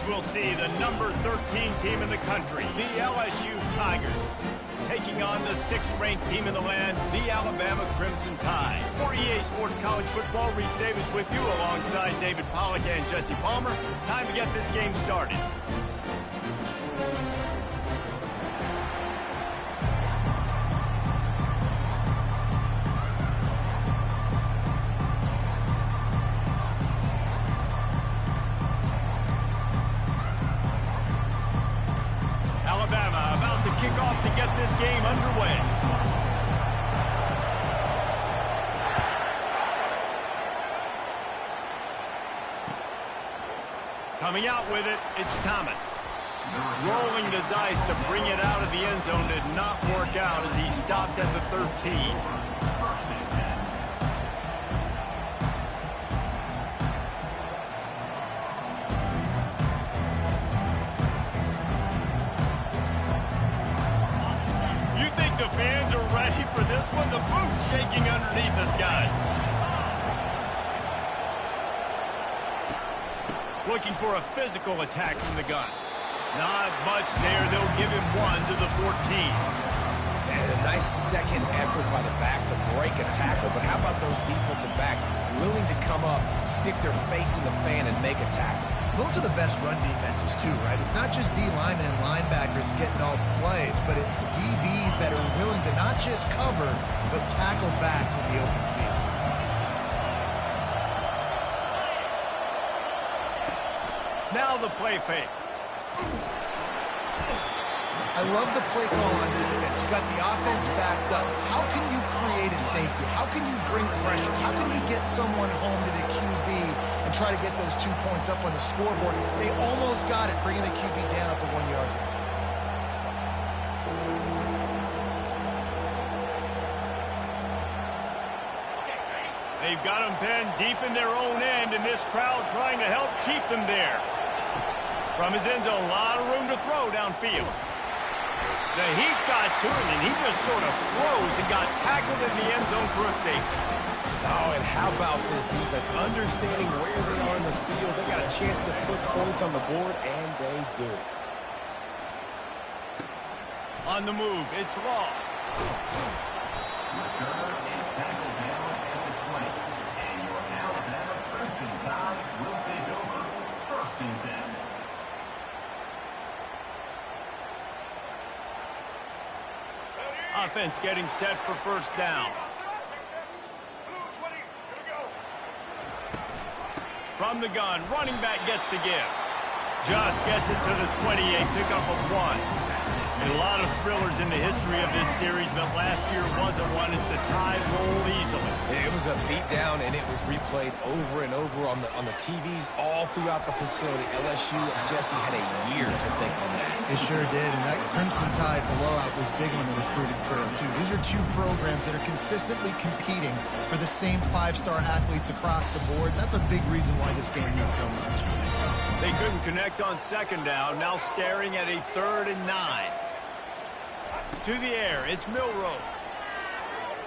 we'll see the number 13 team in the country, the LSU Tigers, taking on the 6th-ranked team in the land, the Alabama Crimson Tide. For EA Sports College Football, Reese Davis with you alongside David Pollack and Jesse Palmer. Time to get this game started. Alabama about to kick off to get this game underway. Coming out with it, it's Thomas. Rolling the dice to bring it out of the end zone did not work out as he stopped at the 13. The fans are ready for this one. The booth's shaking underneath us, guys. Looking for a physical attack from the gun. Not much there. They'll give him one to the 14. And a nice second effort by the back to break a tackle. But how about those defensive backs willing to come up, stick their face in the fan, and make a tackle? Those are the best run defenses, too, right? It's not just D linemen and linebackers getting all the plays, but it's DBs that are willing to not just cover, but tackle backs in the open field. Now the play fake. I love the play call on defense. You got the offense backed up. How can you create a safety? How can you bring pressure? How can you get someone home to the QB and try to get those 2 points up on the scoreboard? They almost got it, bringing the QB down at the 1 yard. They've got them pinned deep in their own end, and this crowd trying to help keep them there. From his end zone, a lot of room to throw downfield. The heat got to him, and he just sort of froze and got tackled in the end zone for a safety. Oh, and how about this defense? Understanding where they are in the field. They got a chance to put points on the board, and they do. On the move, it's Law. Returner is tackled down at the 20. And your Alabama Crimson Tide will take over 1st and 10. Offense getting set for 1st down. From the gun, running back gets to give. Just gets it to the 28, pickup of 1. A lot of thrillers in the history of this series, but last year wasn't one as the Tide rolled easily. It was a beatdown, and it was replayed over and over on the TVs all throughout the facility. LSU, Jesse, had a year to think on that. It sure did, and that Crimson Tide blowout was big on the recruiting trail, too. These are 2 programs that are consistently competing for the same 5-star athletes across the board. That's a big reason why this game means so much. They couldn't connect on 2nd down, now staring at a 3rd and 9. To the air, it's Milroe.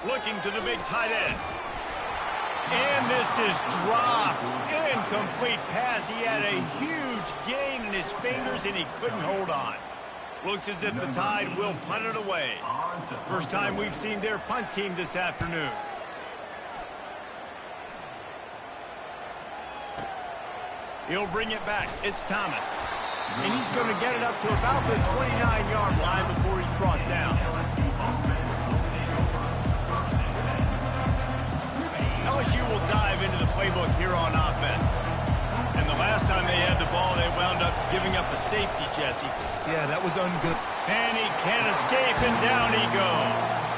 Looking to the big tight end. And this is dropped. Incomplete pass. He had a huge gain in his fingers, and he couldn't hold on. Looks as if the Tide will punt it away. First time we've seen their punt team this afternoon. He'll bring it back. It's Thomas. And he's going to get it up to about the 29-yard line before he's brought down. LSU will dive into the playbook here on offense. And the last time they had the ball, they wound up giving up a safety, Jesse. Yeah, that was ungood. And he can't escape, and down he goes.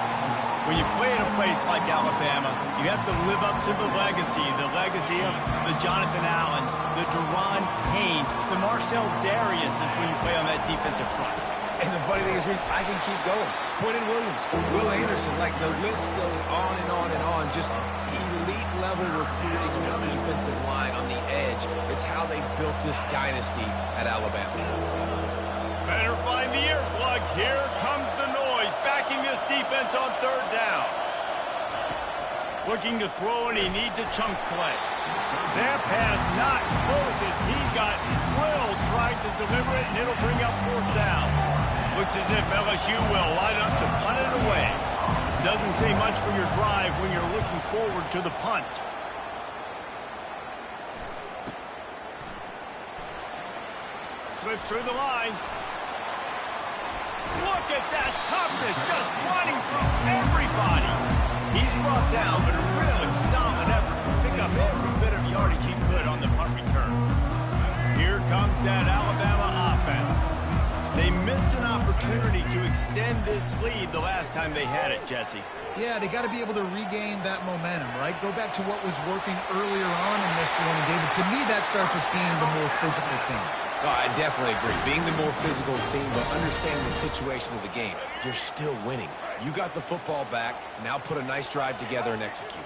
When you play in a place like Alabama, you have to live up to the legacy of the Jonathan Allens, the Deron Haynes, the Marcel Dariuses when you play on that defensive front. And the funny thing is, Reese, I can keep going. Quentin Williams, Will Anderson, like the list goes on and on and on. Just elite-level recruiting on the defensive line, on the edge, is how they built this dynasty at Alabama. Better find the earplugs. Here comes the noise, backing this defense on 3rd down. Looking to throw, and he needs a chunk play. That pass not close as he got drilled trying to deliver it, and it'll bring up 4th down. Looks as if LSU will line up to punt it away. Doesn't say much for your drive when you're looking forward to the punt. Slips through the line. Look at that toughness, just running through everybody. He's brought down, but a really solid effort to pick up every bit of yardage he could on the punt return. Here comes that Alabama offense. They missed an opportunity to extend this lead the last time they had it, Jesse. Yeah, they got to be able to regain that momentum, right? Go back to what was working earlier on in this one, and David, to me, that starts with being the more physical team. Oh, I definitely agree. Being the more physical team, but understanding the situation of the game. You're still winning. You got the football back. Now put a nice drive together and execute.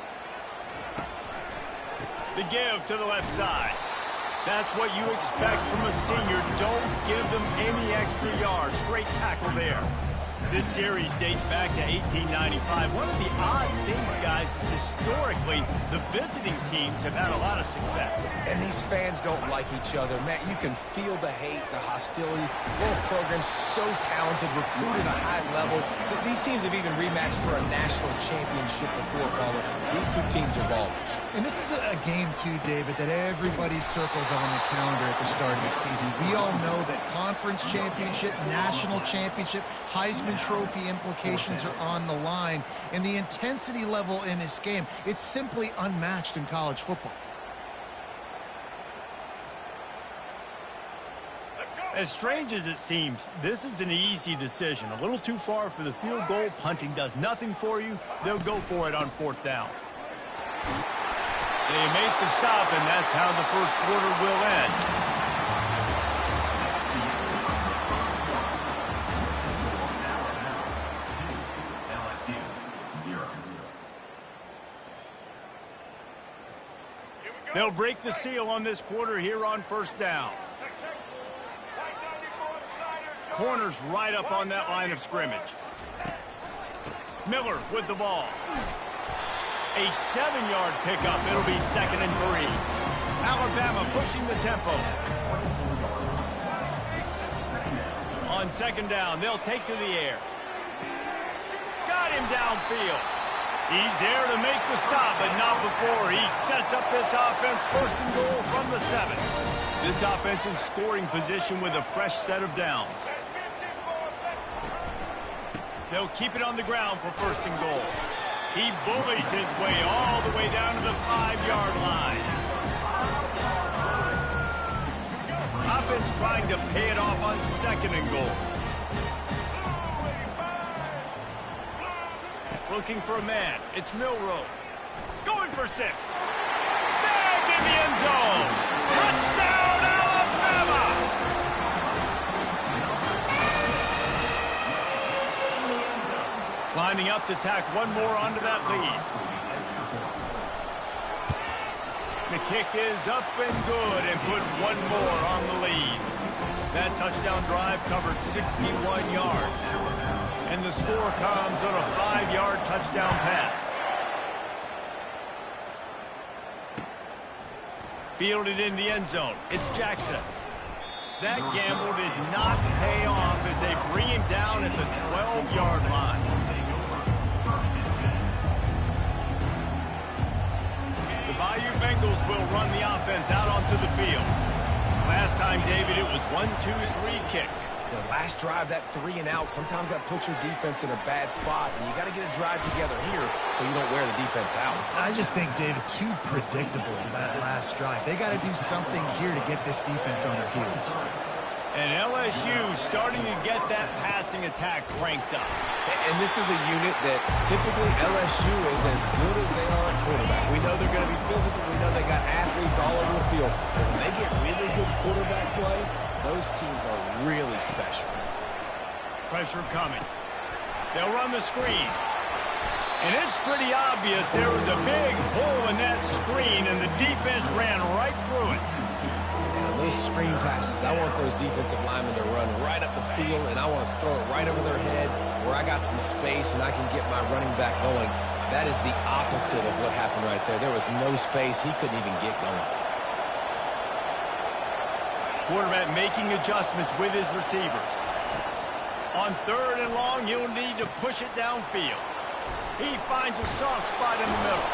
The give to the left side. That's what you expect from a senior. Don't give them any extra yards. Great tackle there. This series dates back to 1895. One of the odd things, guys, is historically the visiting teams have had a lot of success. And these fans don't like each other. Matt, you can feel the hate, the hostility. Both programs so talented, recruited at a high level. These teams have even rematched for a national championship before, Palmer. These two teams are ballers. And this is a game, too, David, that everybody circles on the calendar at the start of the season. We all know that conference championship, national championship, Heisman Trophy implications are on the line. And the intensity level in this game, it's simply unmatched in college football. As strange as it seems, this is an easy decision. A little too far for the field goal. Punting does nothing for you. They'll go for it on 4th down. They make the stop, and that's how the first quarter will end. They'll break the seal on this quarter here on 1st down. Corners right up on that line of scrimmage. Miller with the ball. A 7-yard pickup. It'll be 2nd and 3. Alabama pushing the tempo. On 2nd down, they'll take to the air. Got him downfield. He's there to make the stop, but not before he sets up this offense 1st and goal from the 7. This offense in scoring position with a fresh set of downs. They'll keep it on the ground for 1st and goal. He bullies his way all the way down to the 5-yard line. Offense trying to pay it off on 2nd and goal. Looking for a man. It's Milroe. Going for 6. Snagged in the end zone. Touchdown, Alabama! Lining up to tack one more onto that lead. The kick is up and good and put one more on the lead. That touchdown drive covered 61 yards. And the score comes on a 5-yard touchdown pass. Fielded in the end zone. It's Jackson. That gamble did not pay off as they bring him down at the 12-yard line. The Bayou Bengals will run the offense out onto the field. Last time, David, it was 1-2-3 kick. The last drive, that 3 and out, sometimes that puts your defense in a bad spot, and you got to get a drive together here so you don't wear the defense out. I just think, David, too predictable that last drive. They got to do something here to get this defense on their heels. And LSU starting to get that passing attack cranked up. And this is a unit that typically LSU is as good as they are at quarterback. We know they're going to be physical. We know they got athletes all over the field. But when they get really good quarterback play, those teams are really special. Pressure coming. They'll run the screen. And it's pretty obvious there was a big hole in that screen, and the defense ran right through it. And those screen passes, I want those defensive linemen to run right up the field, and I want to throw it right over their head where I got some space and I can get my running back going. That is the opposite of what happened right there. There was no space. He couldn't even get going. Quarterback making adjustments with his receivers. On 3rd and long, he'll need to push it downfield. He finds a soft spot in the middle.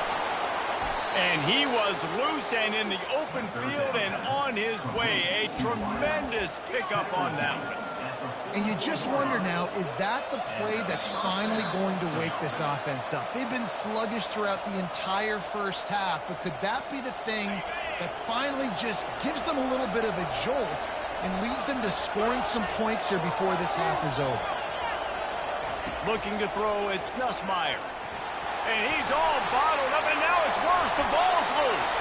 And he was loose and in the open field and on his way. A tremendous pickup on that one. And you just wonder now, is that the play that's finally going to wake this offense up? They've been sluggish throughout the entire first half, but could that be the thing that finally just gives them a little bit of a jolt and leads them to scoring some points here before this half is over? Looking to throw, it's Nussmeier. And he's all bottled up, and now it's worse. The ball's loose.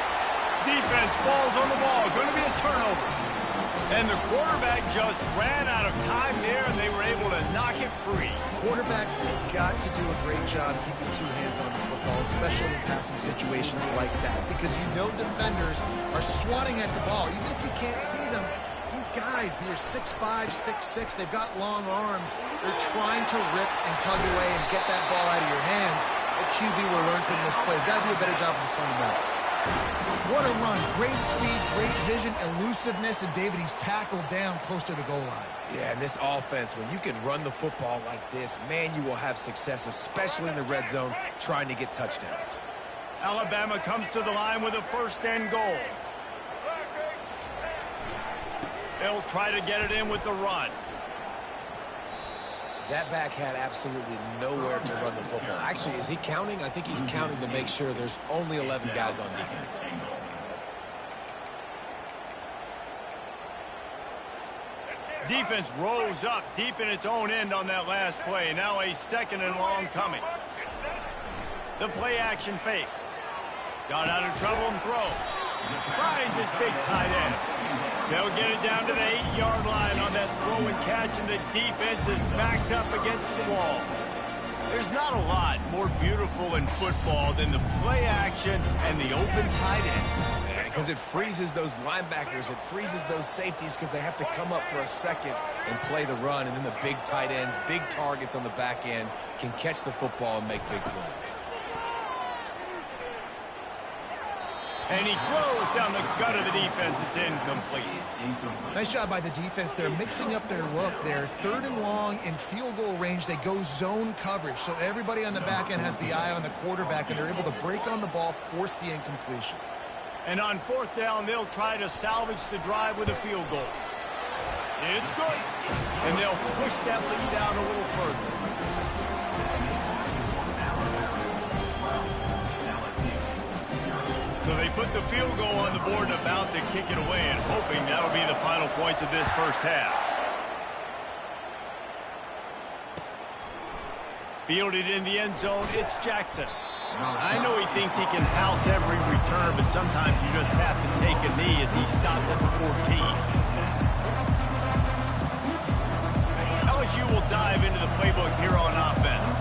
Defense falls on the ball. Going to be a turnover. And the quarterback just ran out of time there, and they were able to knock it free. Quarterbacks have got to do a great job keeping 2 hands on the football, especially in passing situations like that, because you know defenders are swatting at the ball. Even if you can't see them, these guys, they're 6'5", 6'6", they've got long arms. They're trying to rip and tug away and get that ball out of your hands. The QB will learn from this play. He's got to do a better job of this fundamentals. What a run. Great speed, great vision, elusiveness, and David, he's tackled down close to the goal line. Yeah, and this offense, when you can run the football like this, man, you will have success, especially in the red zone, trying to get touchdowns. Alabama comes to the line with a 1st and goal. They'll try to get it in with the run. That back had absolutely nowhere to run the football. Actually, is he counting? I think he's counting to make sure there's only 11 guys on defense. Defense rose up deep in its own end on that last play. Now a 2nd and long coming. The play action fake. Got out of trouble and throws. Finds his big tight end. They'll get it down to the 8-yard line on that throw and catch, and the defense is backed up against the wall. There's not a lot more beautiful in football than the play action and the open tight end. Because it freezes those linebackers, it freezes those safeties because they have to come up for a second and play the run, and then the big tight ends, big targets on the back end can catch the football and make big plays. And he throws down the gut of the defense. It's incomplete. Nice job by the defense. They're mixing up their look. They're 3rd and long in field goal range. They go zone coverage. So everybody on the back end has the eye on the quarterback, and they're able to break on the ball, force the incompletion. And on 4th down, they'll try to salvage the drive with a field goal. It's good. And they'll push that lead down a little further. So they put the field goal on the board and about to kick it away, and hoping that'll be the final points of this first half. Fielded in the end zone, it's Jackson. I know he thinks he can house every return, but sometimes you just have to take a knee as he stopped at the 14. LSU will dive into the playbook here on offense.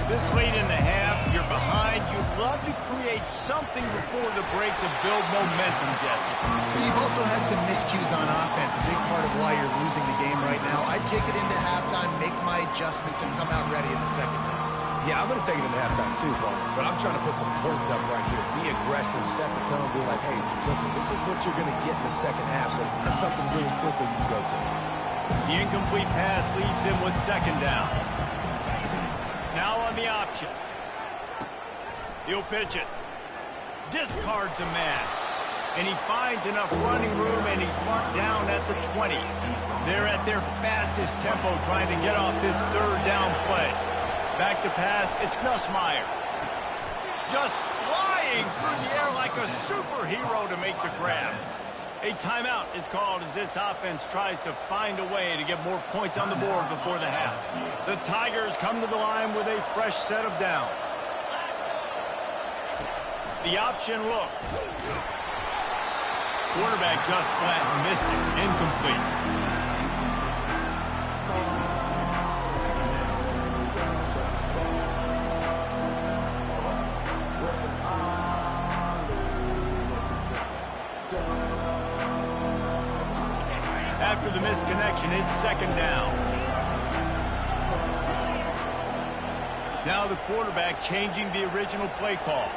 This late in the half, you're behind. You'd love to create something before the break to build momentum, Jesse. You've also had some miscues on offense, a big part of why you're losing the game right now. I'd take it into halftime, make my adjustments, and come out ready in the second half. Yeah, I'm going to take it into halftime too, Paul. But I'm trying to put some points up right here. Be aggressive, set the tone, be like, hey, listen, this is what you're going to get in the second half. So find something really quickly you can go to. The incomplete pass leaves him with 2nd down. Now on the option. He'll pitch it. Discards a man. And he finds enough running room, and he's marked down at the 20. They're at their fastest tempo trying to get off this 3rd down play. Back to pass, it's Nussmeier. Just flying through the air like a superhero to make the grab. A timeout is called as this offense tries to find a way to get more points on the board before the half. The Tigers come to the line with a fresh set of downs. The option look. Quarterback just flat missed it. Incomplete. After the misconnection, it's 2nd down. Now the quarterback changing the original play call.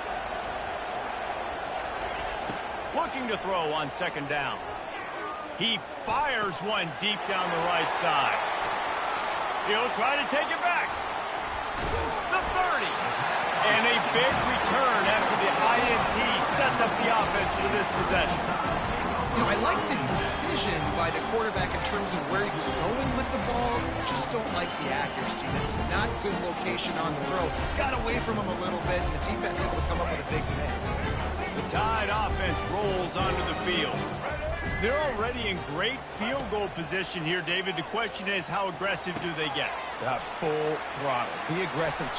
Looking to throw on second down. He fires one deep down the right side. He'll try to take it back. The 30. And a big return after the INT sets up the offense for this possession. You know, I like the decision by the quarterback in terms of where he was going with the ball. Just don't like the accuracy. That was not good location on the throw. Got away from him a little bit, and the defense able to come up with a big play. The Tide offense rolls onto the field. They're already in great field goal position here, David. The question is, how aggressive do they get? Full throttle. Be aggressive.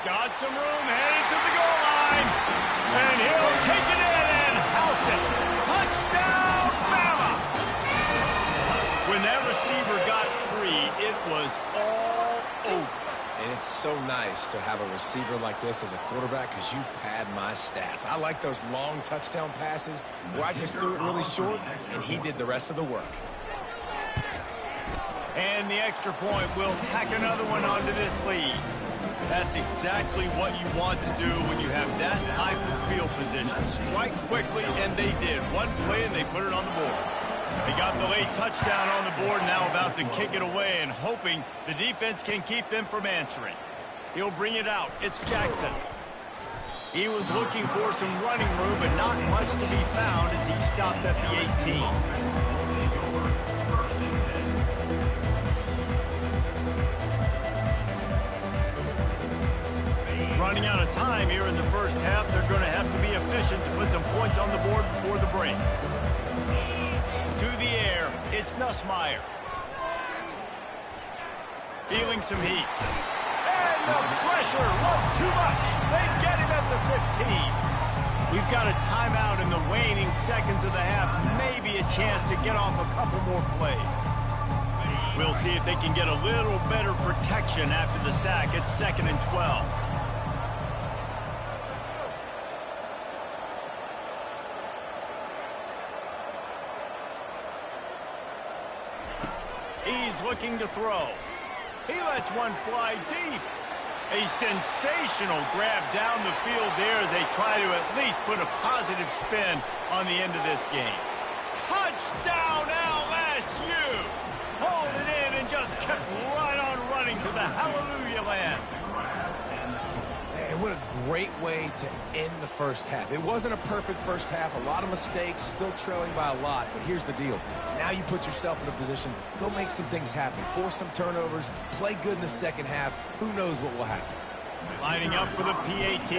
Got some room, headed to the goal line. And he'll take it in and house it. Touchdown, Bama! When that receiver got free, it was all over. And it's so nice to have a receiver like this as a quarterback because you pad my stats. I like those long touchdown passes where I just threw it really short, and he did the rest of the work. And the extra point will tack another one onto this lead. That's exactly what you want to do when you have that type of field position. Strike quickly, and they did. One play, and they put it on the board. They got the late touchdown on the board, now about to kick it away and hoping the defense can keep them from answering. He'll bring it out. It's Jackson. He was looking for some running room, but not much to be found as he stopped at the 18. Running out of time here in the first half. They're going to have to be efficient to put some points on the board before the break. To the air, it's Nussmeier. Feeling some heat. And the pressure was too much. They get him at the 15. We've got a timeout in the waning seconds of the half. Maybe a chance to get off a couple more plays. We'll see if they can get a little better protection after the sack. It's 2nd and 12. He's looking to throw. He lets one fly deep. A sensational grab down the field there as they try to at least put a positive spin on the end of this game. Touchdown LSU! Hauled it in and just kept right on running to the hallelujah land. Man, what a great way to end the first half. It wasn't a perfect first half. A lot of mistakes, still trailing by a lot. But here's the deal. Now you put yourself in a position, go make some things happen. Force some turnovers, play good in the second half. Who knows what will happen? Lining up for the PAT.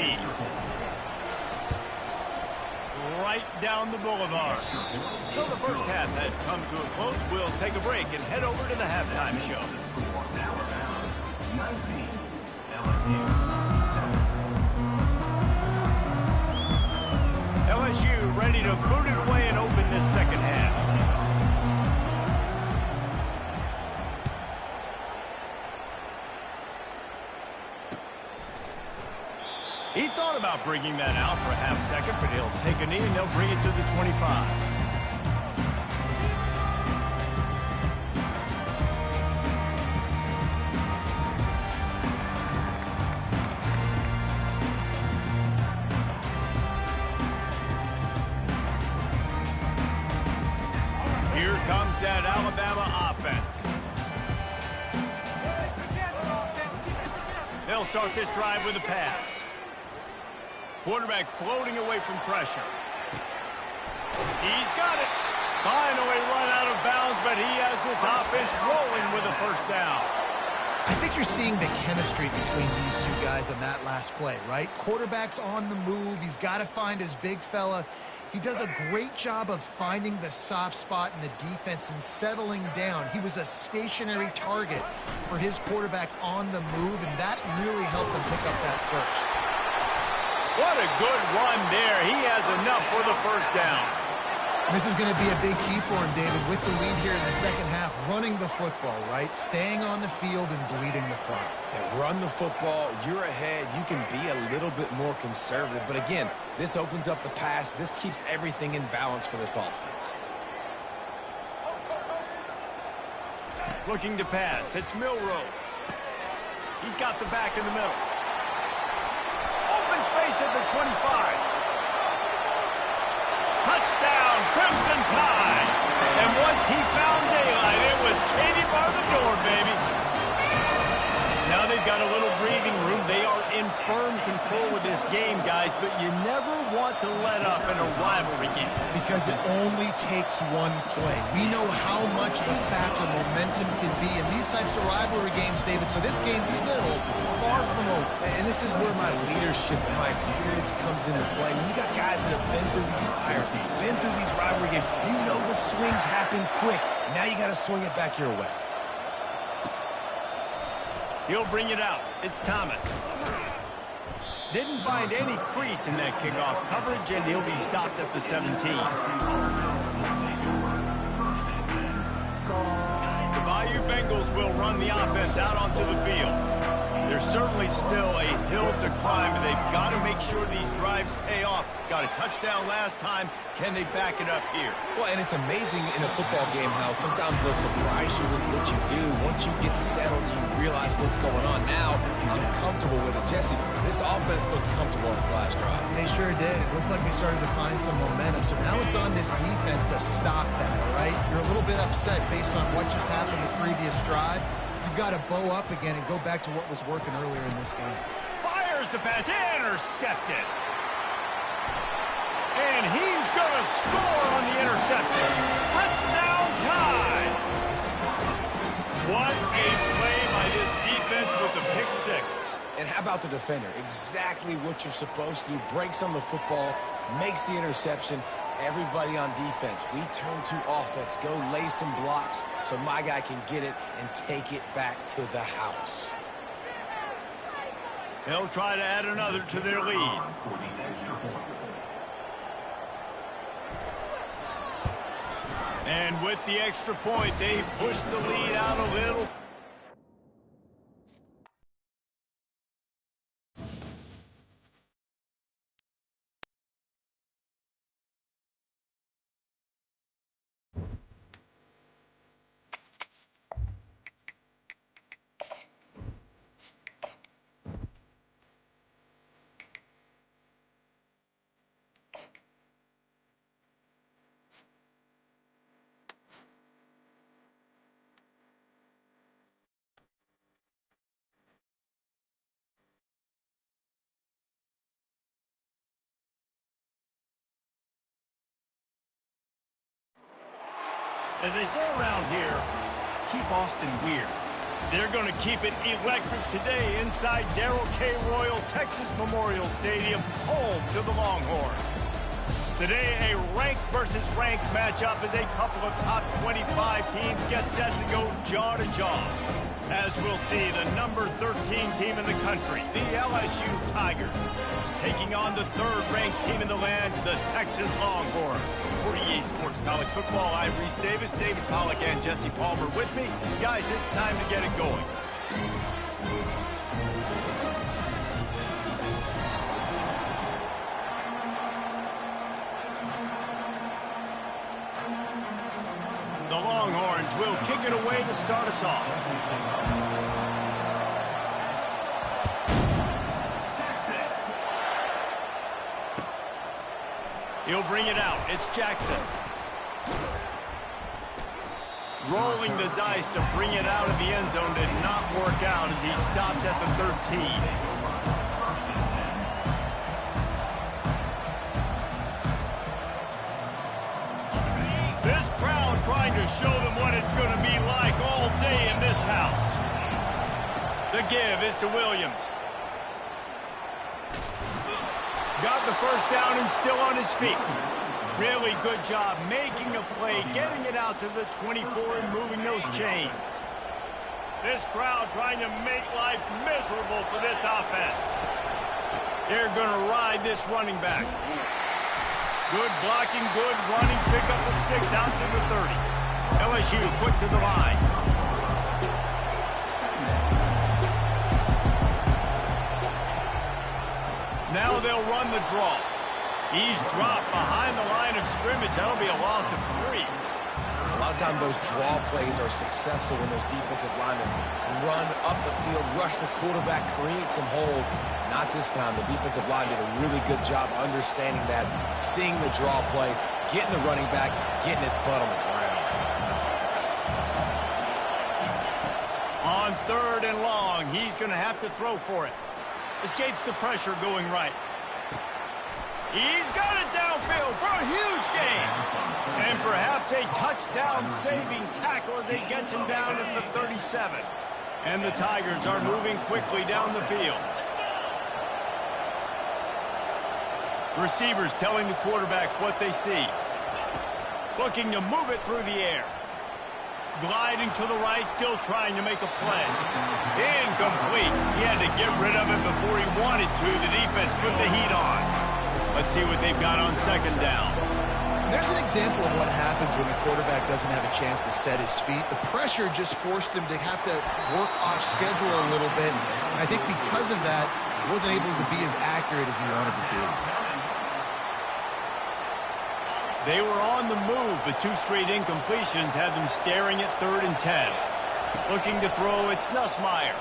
Right down the boulevard. So the first half has come to a close. We'll take a break and head over to the halftime show. 19, LSU. LSU ready to boot it away and open this second half. He thought about bringing that out for a half second, but he'll take a knee and they'll bring it to the 25. Here comes that Alabama offense. They'll start this drive with a pass. Quarterback floating away from pressure. He's got it. Finally run out of bounds, but he has this offense rolling with a first down. I think you're seeing the chemistry between these two guys on that last play, right? Quarterback's on the move. He's got to find his big fella. He does a great job of finding the soft spot in the defense and settling down. He was a stationary target for his quarterback on the move, and that really helped him pick up that first. What a good run there. He has enough for the first down. This is going to be a big key for him, David, with the lead here in the second half, running the football, right? Staying on the field and bleeding the clock. Yeah, run the football. You're ahead. You can be a little bit more conservative. But again, this opens up the pass. This keeps everything in balance for this offense. Looking to pass. It's Milroe. He's got the back in the middle. open space at the 25. Touchdown, Crimson Tide. And once he found daylight, it was Katie bar the door, baby. Now they've got a little breathing room. They are in firm control of this game, guys, but you never want to let up in a rivalry game. Because it only takes one play. We know how much of a factor momentum can be in these types of rivalry games, David, so this game's still far from over. And this is where my leadership and my experience comes into play. When you got guys that have been through these fires, been through these rivalry games, you know the swings happen quick. Now you got to swing it back your way. He'll bring it out. It's Thomas. Didn't find any crease in that kickoff coverage, and he'll be stopped at the 17. The Bayou Bengals will run the offense out onto the field. There's certainly still a hill to climb, but they've got to make sure these drives pay off. Got a touchdown last time. Can they back it up here? Well, and it's amazing in a football game how sometimes they'll surprise you with what you do. Once you get settled, you realize what's going on. Now, I'm comfortable with it. Jesse, this offense looked comfortable in its last drive. They sure did. It looked like they started to find some momentum. So now it's on this defense to stop that, all right? You're a little bit upset based on what just happened the previous drive. You've got to bow up again and go back to what was working earlier in this game. Fires the pass, intercepted. And he's going to score on the interception. Touchdown Tide. What a play by this defense with a pick six. And how about the defender? Exactly what you're supposed to do. Breaks on the football, makes the interception. Everybody on defense, we turn to offense. Go lay some blocks so my guy can get it and take it back to the house. They'll try to add another to their lead. And with the extra point, they push the lead out a little. As they say around here, keep Austin weird. They're going to keep it electric today inside Darrell K. Royal Texas Memorial Stadium, home to the Longhorns. Today, a rank versus rank matchup as a couple of top 25 teams get set to go jaw to jaw. As we'll see, the number 13 team in the country, the LSU Tigers, taking on the third-ranked team in the land, the Texas Longhorns. For EA Sports College Football, I'm Reese Davis, David Pollack, and Jesse Palmer with me. Guys, it's time to get it going. The Longhorns will kick it away to start us off. He'll bring it out. It's Jackson. Rolling the dice to bring it out of the end zone did not work out as he stopped at the 13. This crowd trying to show them what it's going to be like all day in this house. The give is to Williams. Got the first down and still on his feet. Really good job making a play, getting it out to the 24 and moving those chains. This crowd trying to make life miserable for this offense. They're going to ride this running back. Good blocking, good running, pick up with 6 out to the 30. LSU quick to the line. Now they'll run the draw. He's dropped behind the line of scrimmage. That'll be a loss of 3. A lot of times those draw plays are successful when those defensive linemen run up the field, rush the quarterback, create some holes. Not this time. The defensive line did a really good job understanding that, seeing the draw play, getting the running back, getting his butt on the ground. On 3rd and long, he's going to have to throw for it. Escapes the pressure going right. He's got it downfield for a huge gain. And perhaps a touchdown-saving tackle as he gets him down at the 37. And the Tigers are moving quickly down the field. Receivers telling the quarterback what they see. Looking to move it through the air. Gliding to the right, still trying to make a play. Incomplete. He had to get rid of it before he wanted to. The defense put the heat on. Let's see what they've got on 2nd down. There's an example of what happens when the quarterback doesn't have a chance to set his feet. The pressure just forced him to have to work off schedule a little bit. And I think because of that, he wasn't able to be as accurate as he wanted to be. They were on the move, but 2 straight incompletions had them staring at 3rd and 10. Looking to throw, it's Nussmeier.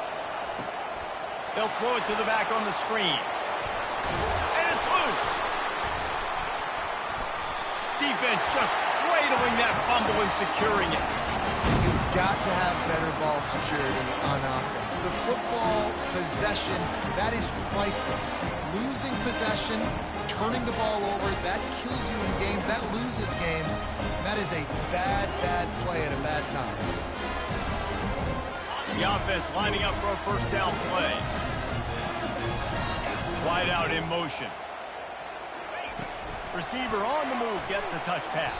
They'll throw it to the back on the screen. And it's loose. Defense just cradling that fumble and securing it. You've got to have better ball security on offense. The football possession, that is priceless. Losing possession, turning the ball over, that kills you in games, that loses games. That is a bad, bad play at a bad time. The offense lining up for a 1st down play. Wide out in motion. Receiver on the move gets the touch pass.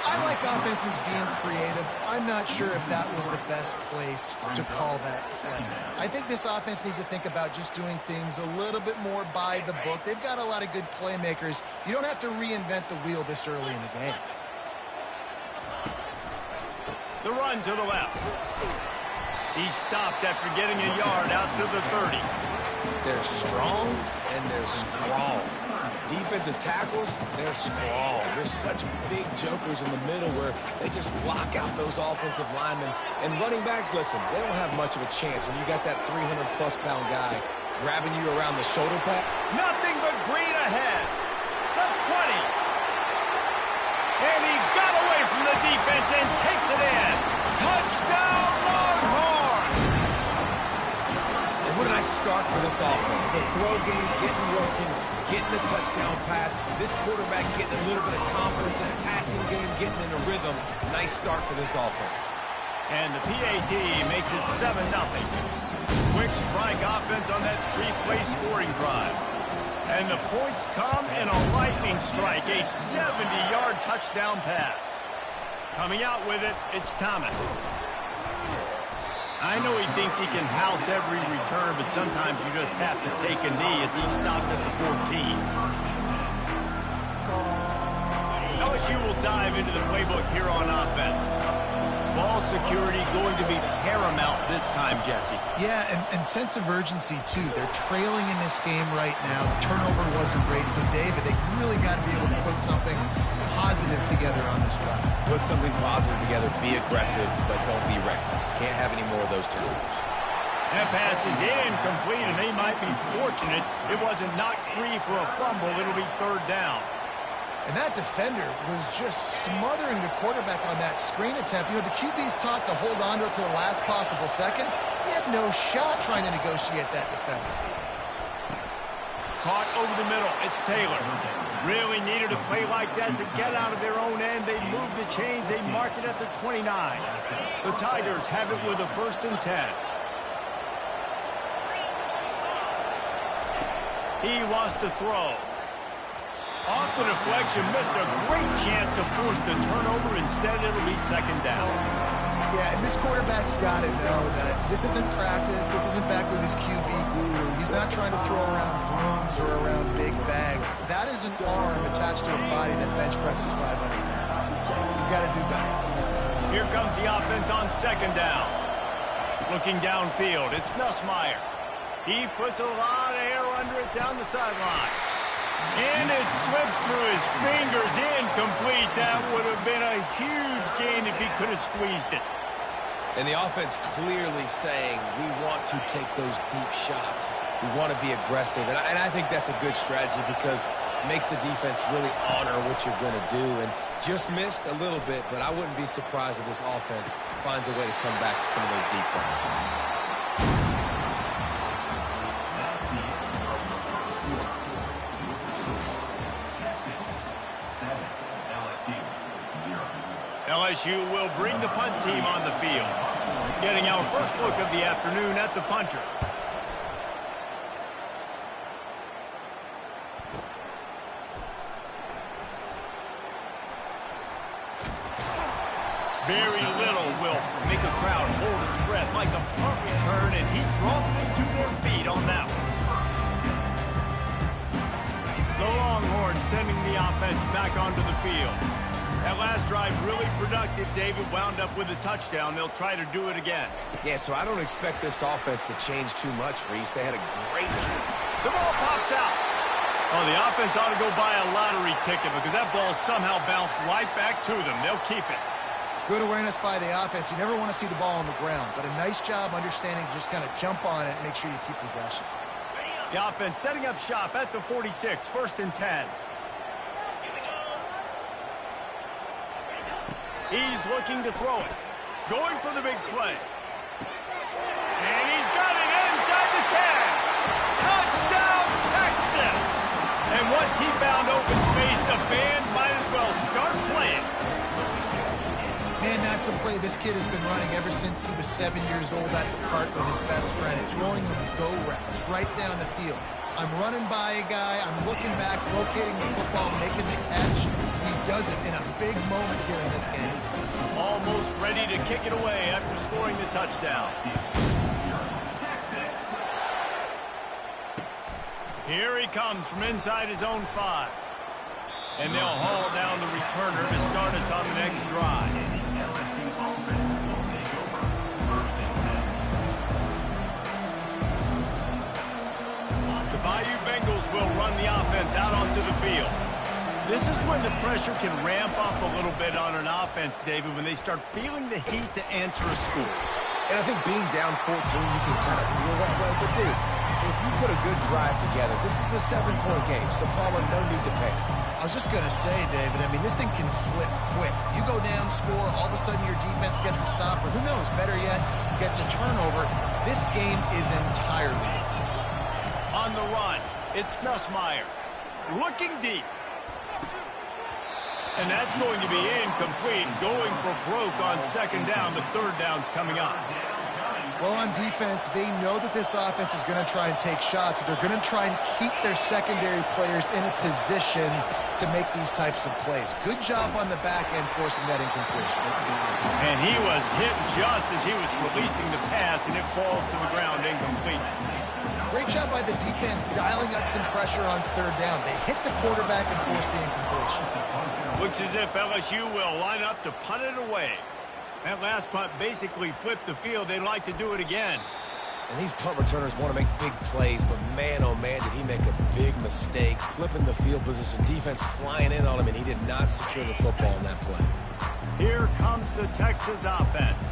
I like offenses being creative. I'm not sure if that was the best place to call that play. I think this offense needs to think about just doing things a little bit more by the book. They've got a lot of good playmakers. You don't have to reinvent the wheel this early in the game. The run to the left. He stopped after getting a yard out to the 30. They're strong and they're scrawl. Defensive tackles, they're scrawl. There's such big jokers in the middle where they just lock out those offensive linemen. And running backs, listen, they don't have much of a chance when you got that 300-plus-pound guy grabbing you around the shoulder pad. Nothing but green ahead. The 20. And he got away from the defense and takes it in. Touchdown, Longhorns! And what a nice start for this offense. The throw game getting working, getting the touchdown pass. This quarterback getting a little bit of confidence. This passing game getting in a rhythm. Nice start for this offense. And the PAT makes it 7-0. Quick strike offense on that 3-play scoring drive. And the points come in a lightning strike, a 70-yard touchdown pass. Coming out with it, it's Thomas. I know he thinks he can house every return, but sometimes you just have to take a knee as he stopped at the 14. LSU will dive into the playbook here on offense. Ball security going to be paramount this time, Jesse. Yeah, and sense of urgency, too. They're trailing in this game right now. The turnover wasn't great, so, David, they really got to be able to put something positive together on this drive. Put something positive together, be aggressive, but don't be reckless. Can't have any more of those turnovers. That pass is incomplete, and they might be fortunate it wasn't knocked free for a fumble. It'll be 3rd down. And that defender was just smothering the quarterback on that screen attempt. You know, the QB's taught to hold on to it to the last possible second. He had no shot trying to negotiate that defender. Caught over the middle. It's Taylor. Really needed a play like that to get out of their own end. They move the chains. They mark it at the 29. The Tigers have it with a 1st and 10. He wants to throw. Off the deflection, missed a great chance to force the turnover. Instead, it'll be 2nd down. Yeah, and this quarterback's got to know that this isn't practice. This isn't back with his QB guru. He's not trying to throw around brooms or around big bags. That is an arm attached to a body that bench presses 500 pounds. He's got to do better. Here comes the offense on 2nd down. Looking downfield, it's Nussmeier. He puts a lot of air under it down the sideline. And it slips through his fingers, incomplete. That would have been a huge gain if he could have squeezed it. And the offense clearly saying, we want to take those deep shots. We want to be aggressive. And I think that's a good strategy because it makes the defense really honor what you're going to do. And just missed a little bit, but I wouldn't be surprised if this offense finds a way to come back to some of those deep runs. LSU will bring the punt team on the field. Getting our first look of the afternoon at the punter. Very little will make a crowd hold its breath like a punt return, and he brought them to their feet on that one. The Longhorns sending the offense back onto the field. That last drive really productive. David wound up with a touchdown. They'll try to do it again. Yeah, so I don't expect this offense to change too much, Reese. They had a great drive. The ball pops out. Oh, the offense ought to go buy a lottery ticket because that ball somehow bounced right back to them. They'll keep it. Good awareness by the offense. You never want to see the ball on the ground, but a nice job understanding to just kind of jump on it and make sure you keep possession. The offense setting up shop at the 46, 1st and 10. He's looking to throw it. Going for the big play. And he's got it inside the 10. Touchdown, Texas! And once he found open space, the band might as well start playing. Man, that's a play this kid has been running ever since he was 7 years old at the park with his best friend, throwing the go routes right down the field. I'm running by a guy, I'm looking back, locating the football, making the catch. He does it in a big moment here in this game. Almost ready to kick it away after scoring the touchdown. Here he comes from inside his own 5. And they'll haul down the returner to start us on the next drive. The Bayou Bengals will run the offense out onto the field. This is when the pressure can ramp up a little bit on an offense, David, when they start feeling the heat to answer a score. And I think being down 14, you can kind of feel that way. But, dude, if you put a good drive together, this is a 7-point game, so Palmer, no need to panic. I was just going to say, David, I mean, this thing can flip quick. You go down, score, all of a sudden your defense gets a stop, or who knows, better yet, gets a turnover. This game is entirely different. On the run, it's Nussmeier. Looking deep. And that's going to be incomplete. Going for broke on 2nd down, but 3rd down's coming up. Well, on defense, they know that this offense is going to try and take shots. So they're going to try and keep their secondary players in a position to make these types of plays. Good job on the back end forcing that incompletion. And he was hit just as he was releasing the pass, and it falls to the ground incomplete. Great job by the defense dialing up some pressure on 3rd down. They hit the quarterback and forced the incompletion. Looks as if LSU will line up to punt it away. That last punt basically flipped the field. They'd like to do it again. And these punt returners want to make big plays, but man, oh man, did he make a big mistake. Flipping the field position, defense flying in on him, and he did not secure the football in that play. Here comes the Texas offense.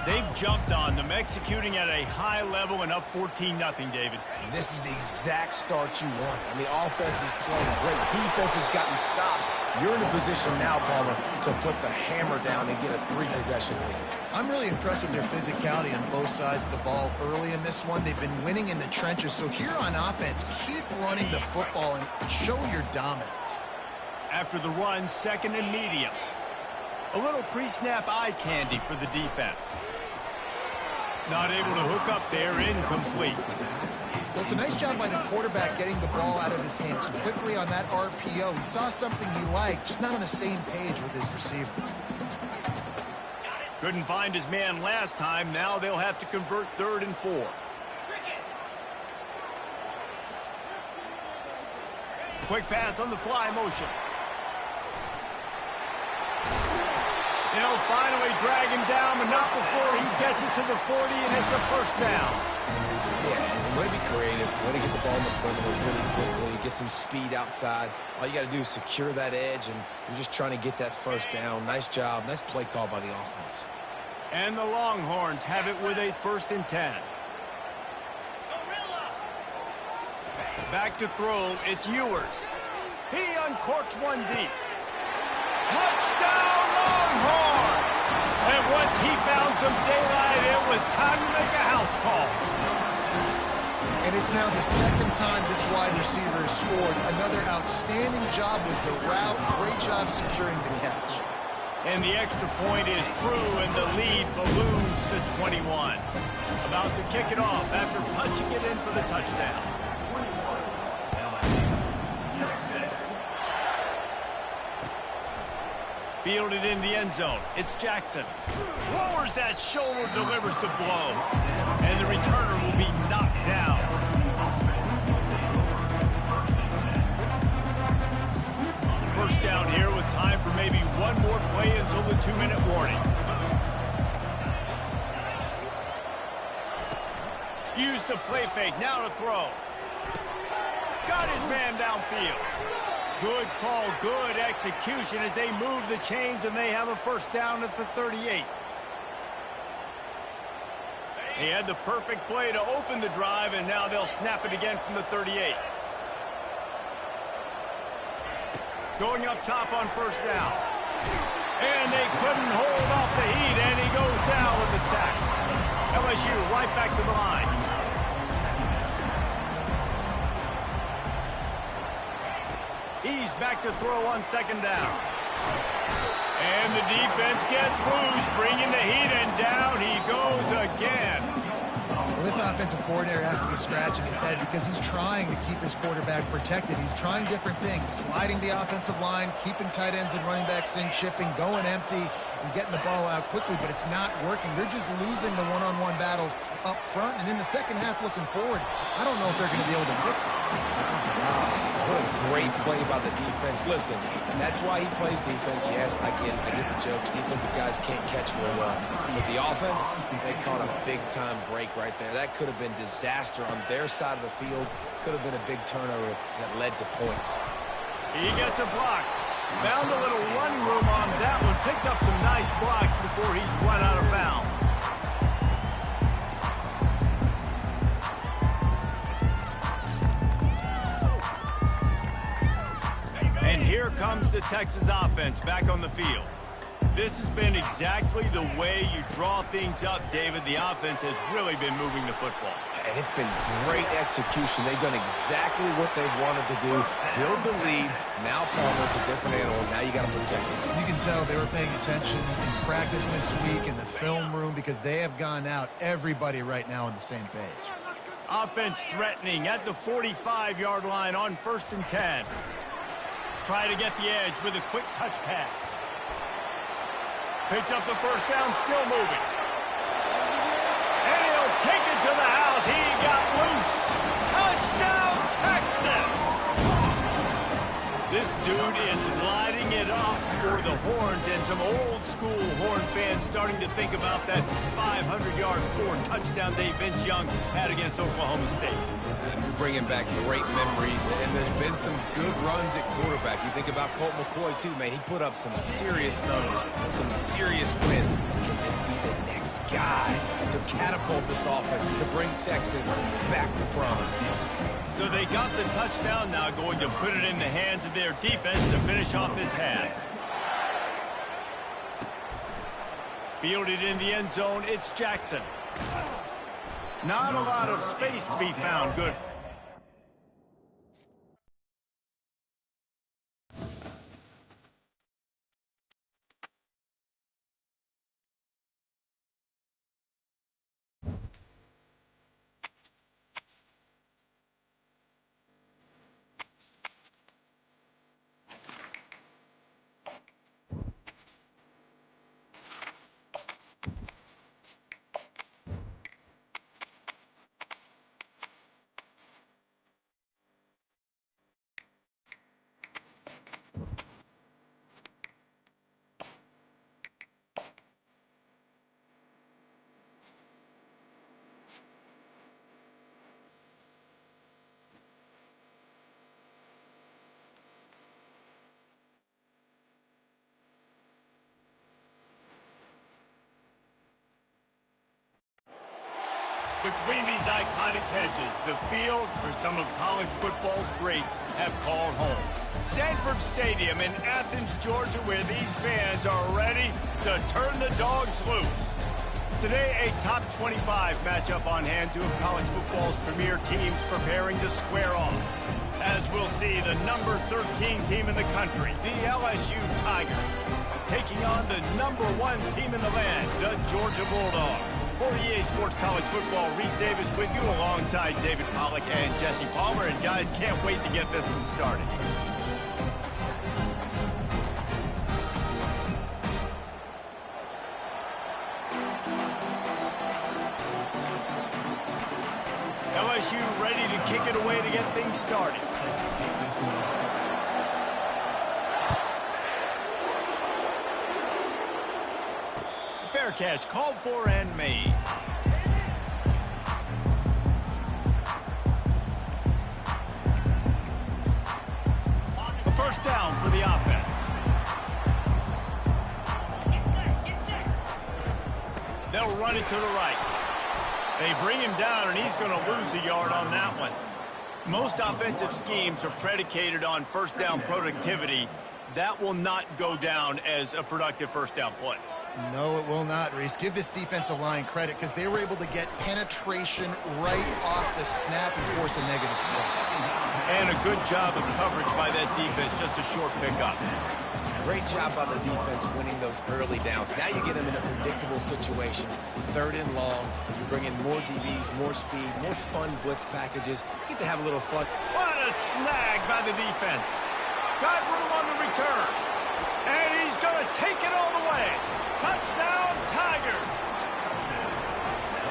They've jumped on them, executing at a high level and up 14-0, David. This is the exact start you want. I mean, offense is playing great. Defense has gotten stops. You're in a position now, Palmer, to put the hammer down and get a 3-possession lead. I'm really impressed with their physicality on both sides of the ball early in this one. They've been winning in the trenches. So here on offense, keep running the football and show your dominance. After the run, 2nd and medium. A little pre-snap eye candy for the defense. Not able to hook up there, incomplete. Well, it's a nice job by the quarterback getting the ball out of his hands quickly on that RPO. He saw something he liked, just not on the same page with his receiver. Couldn't find his man last time. Now they'll have to convert 3rd and 4. Quick pass on the fly motion. They'll finally drag him down, but not before he gets it to the 40, and it's a 1st down. Yeah, Way to be creative, way to get the ball in the perimeter really quickly, get some speed outside. All you got to do is secure that edge, and you're just trying to get that first down. Nice job, nice play call by the offense. And the Longhorns have it with a 1st and 10. Back to throw, it's Ewers. He uncorks one deep. Touchdown, Longhorns! And once he found some daylight, it was time to make a house call. And it's now the 2nd time this wide receiver has scored. Another outstanding job with the route. Great job securing the catch. And the extra point is true, and the lead balloons to 21. About to kick it off after punching it in for the touchdown. Fielded in the end zone. It's Jackson. Lowers that shoulder, delivers the blow. And the returner will be knocked down. First down here with time for maybe one more play until the 2-minute warning. Use the play fake. Now to throw. Got his man downfield. Good call, good execution as they move the chains, and they have a first down at the 38. He had the perfect play to open the drive, and now they'll snap it again from the 38. Going up top on first down. And they couldn't hold off the heat, and he goes down with the sack. LSU right back to the line. He's back to throw on 2nd down. And the defense gets loose, bringing the heat, and down he goes again. Well, this offensive coordinator has to be scratching his head because he's trying to keep his quarterback protected. He's trying different things, sliding the offensive line, keeping tight ends and running backs in, chipping, going empty, and getting the ball out quickly, but it's not working. They're just losing the one-on-one battles up front, and in the second half looking forward, I don't know if they're going to be able to fix it. What a great play by the defense. Listen, that's why he plays defense. Yes, I get the jokes. Defensive guys can't catch real well. But the offense, they caught a big-time break right there. That could have been disaster on their side of the field. Could have been a big turnover that led to points. He gets a block. Found a little running room on that one. Picked up some nice blocks before he's run out of bounds. And here comes the Texas offense back on the field. This has been exactly the way you draw things up, David. The offense has really been moving the football. And it's been great execution. They've done exactly what they've wanted to do. Build the lead. Now Palmer's a different animal. Now you got to protect him. You can tell they were paying attention in practice this week in the film room because they have gone out, everybody right now on the same page. Offense threatening at the 45-yard line on 1st and 10. Try to get the edge with a quick touch pass. Picks up the first down, still moving. And he'll take it to the house. He got loose. Touchdown, Texas! This dude is lighting it up for the Horns, and some old-school Horn fans starting to think about that 500-yard 4-touchdown day Vince Young had against Oklahoma State. You're bringing back great memories, and there's been some good runs at quarterback. You think about Colt McCoy, too, man. He put up some serious numbers, some serious wins. Can this be the next guy to catapult this offense, to bring Texas back to prominence? So they got the touchdown, now going to put it in the hands of their defense to finish off this half. Fielded in the end zone, it's Jackson. Not a lot of space to be found. Good. between these iconic hedges, the field where some of college football's greats have called home. Sanford Stadium in Athens, Georgia, where these fans are ready to turn the dogs loose. Today, a top 25 matchup on hand, two of college football's premier teams preparing to square off. As we'll see, the number 13 team in the country, the LSU Tigers, taking on the number 1 team in the land, the Georgia Bulldogs. For EA Sports College Football, Reese Davis with you alongside David Pollack and Jesse Palmer. And guys, can't wait to get this one started. LSU ready to kick it away to get things started. Fair catch called for and made. A first down for the offense. They'll run it to the right. They bring him down, and he's going to lose a yard on that one. Most offensive schemes are predicated on first down productivity. That will not go down as a productive first down play. No, it will not, Reese. Give this defensive line credit because they were able to get penetration right off the snap and force a negative play. And a good job of coverage by that defense, just a short pickup. Great job by the defense winning those early downs. Now you get them in a predictable situation. 3rd and long. You bring in more DBs, more speed, more fun blitz packages. You get to have a little fun. What a snag by the defense. Got room on the return. And he's going to take it all the way. Touchdown, Tigers.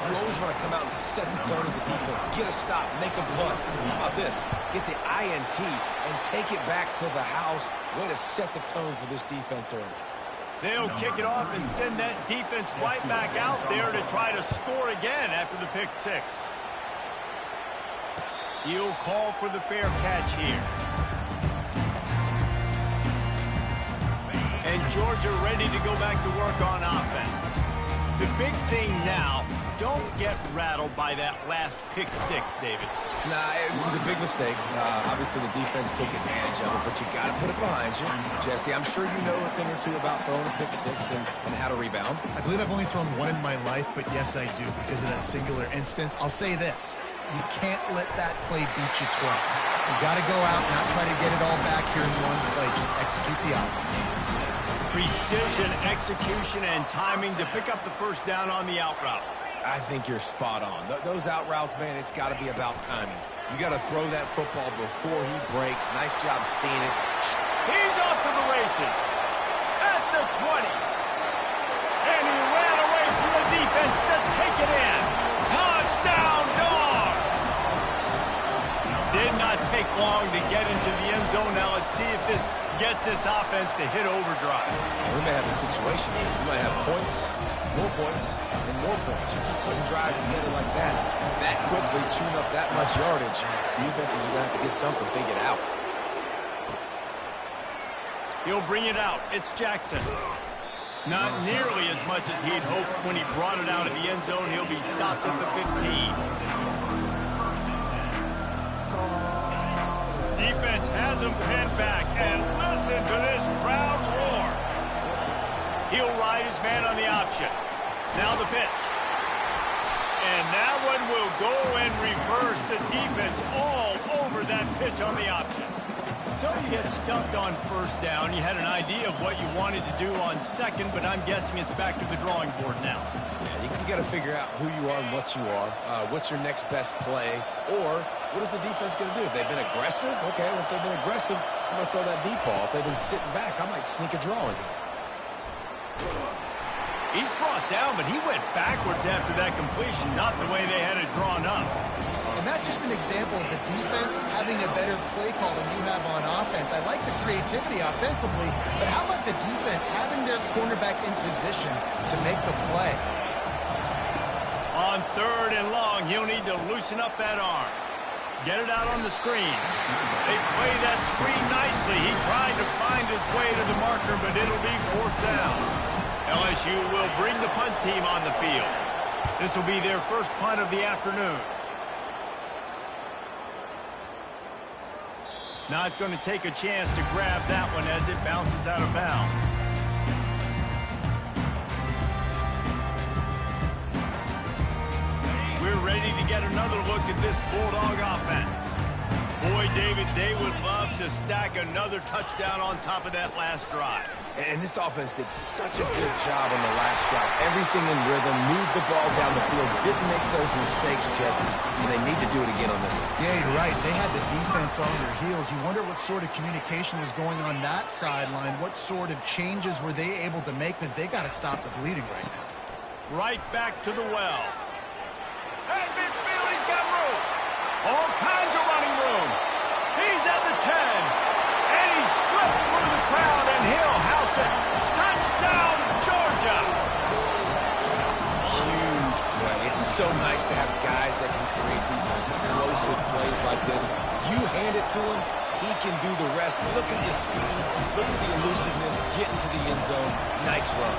You always want to come out and set the tone as a defense. Get a stop, make a punt. How about this? Get the INT and take it back to the house. Way to set the tone for this defense early. They'll kick it off and send that defense right back out there to try to score again after the pick six. He'll call for the fair catch here. And Georgia ready to go back to work on offense. The big thing now, don't get rattled by that last pick six, David. Nah, it was a big mistake. Obviously, the defense took advantage of it, but you got to put it behind you. Jesse, I'm sure you know a thing or two about throwing a pick six and how to rebound. I believe I've only thrown one in my life, but yes, I do because of that singular instance. I'll say this. You can't let that play beat you twice. You got to go out and not try to get it all back here in one play. Just execute the offense. Precision, execution, and timing to pick up the first down on the out route. I think you're spot on. Those out routes, man, it's got to be about timing. You got to throw that football before he breaks. Nice job seeing it. He's off to the races. At the 20. And he ran away from the defense to take it in. Touchdown, Dogs! Did not take long to get into the end zone. Now let's see if this gets this offense to hit overdrive. We may have a situation here. You might have points, and more points. You keep putting drives together like that quickly, tune up that much yardage. Defenses are going to have to get something figured out. He'll bring it out. It's Jackson. Not nearly as much as he'd hoped when he brought it out of the end zone. He'll be stopped at the 15. Defense has him pinned back, and listen to this crowd roar. He'll ride his man on the option. Now the pitch. And that one will go and reverse the defense all over that pitch on the option. So you get stuffed on first down. You had an idea of what you wanted to do on second, but I'm guessing it's back to the drawing board now. Yeah, you got to figure out who you are and what you are. What's your next best play? Or what is the defense going to do? If they've been aggressive, okay, well, if they've been aggressive, I'm going to throw that deep ball. If they've been sitting back, I might sneak a draw in here. He's brought down, but he went backwards after that completion, not the way they had it drawn up. And that's just an example of the defense having a better play call than you have on offense. I like the creativity offensively, but how about the defense having their cornerback in position to make the play? On 3rd and long, he'll need to loosen up that arm. Get it out on the screen. They play that screen nicely. He tried to find his way to the marker, but it'll be 4th down. LSU will bring the punt team on the field. This will be their first punt of the afternoon. Not going to take a chance to grab that one as it bounces out of bounds. We're ready to get another look at this Bulldog offense. Boy, David, they would love to stack another touchdown on top of that last drive. And this offense did such a good job on the last drive. Everything in rhythm, moved the ball down the field, didn't make those mistakes, Jesse. And they need to do it again on this one. Yeah, you're right. They had the defense on their heels. You wonder what sort of communication was going on that sideline. What sort of changes were they able to make? Because they got to stop the bleeding right now. Right back to the well. Hey, midfield, he's got room. All kinds of running room. He's at the 10. And he slipped through the crowd, and he'll house it. Touchdown, Georgia. Huge play. It's so nice to have guys that can create these explosive plays like this. You hand it to him, he can do the rest. Look at the speed. Look at the elusiveness. Getting to the end zone. Nice run.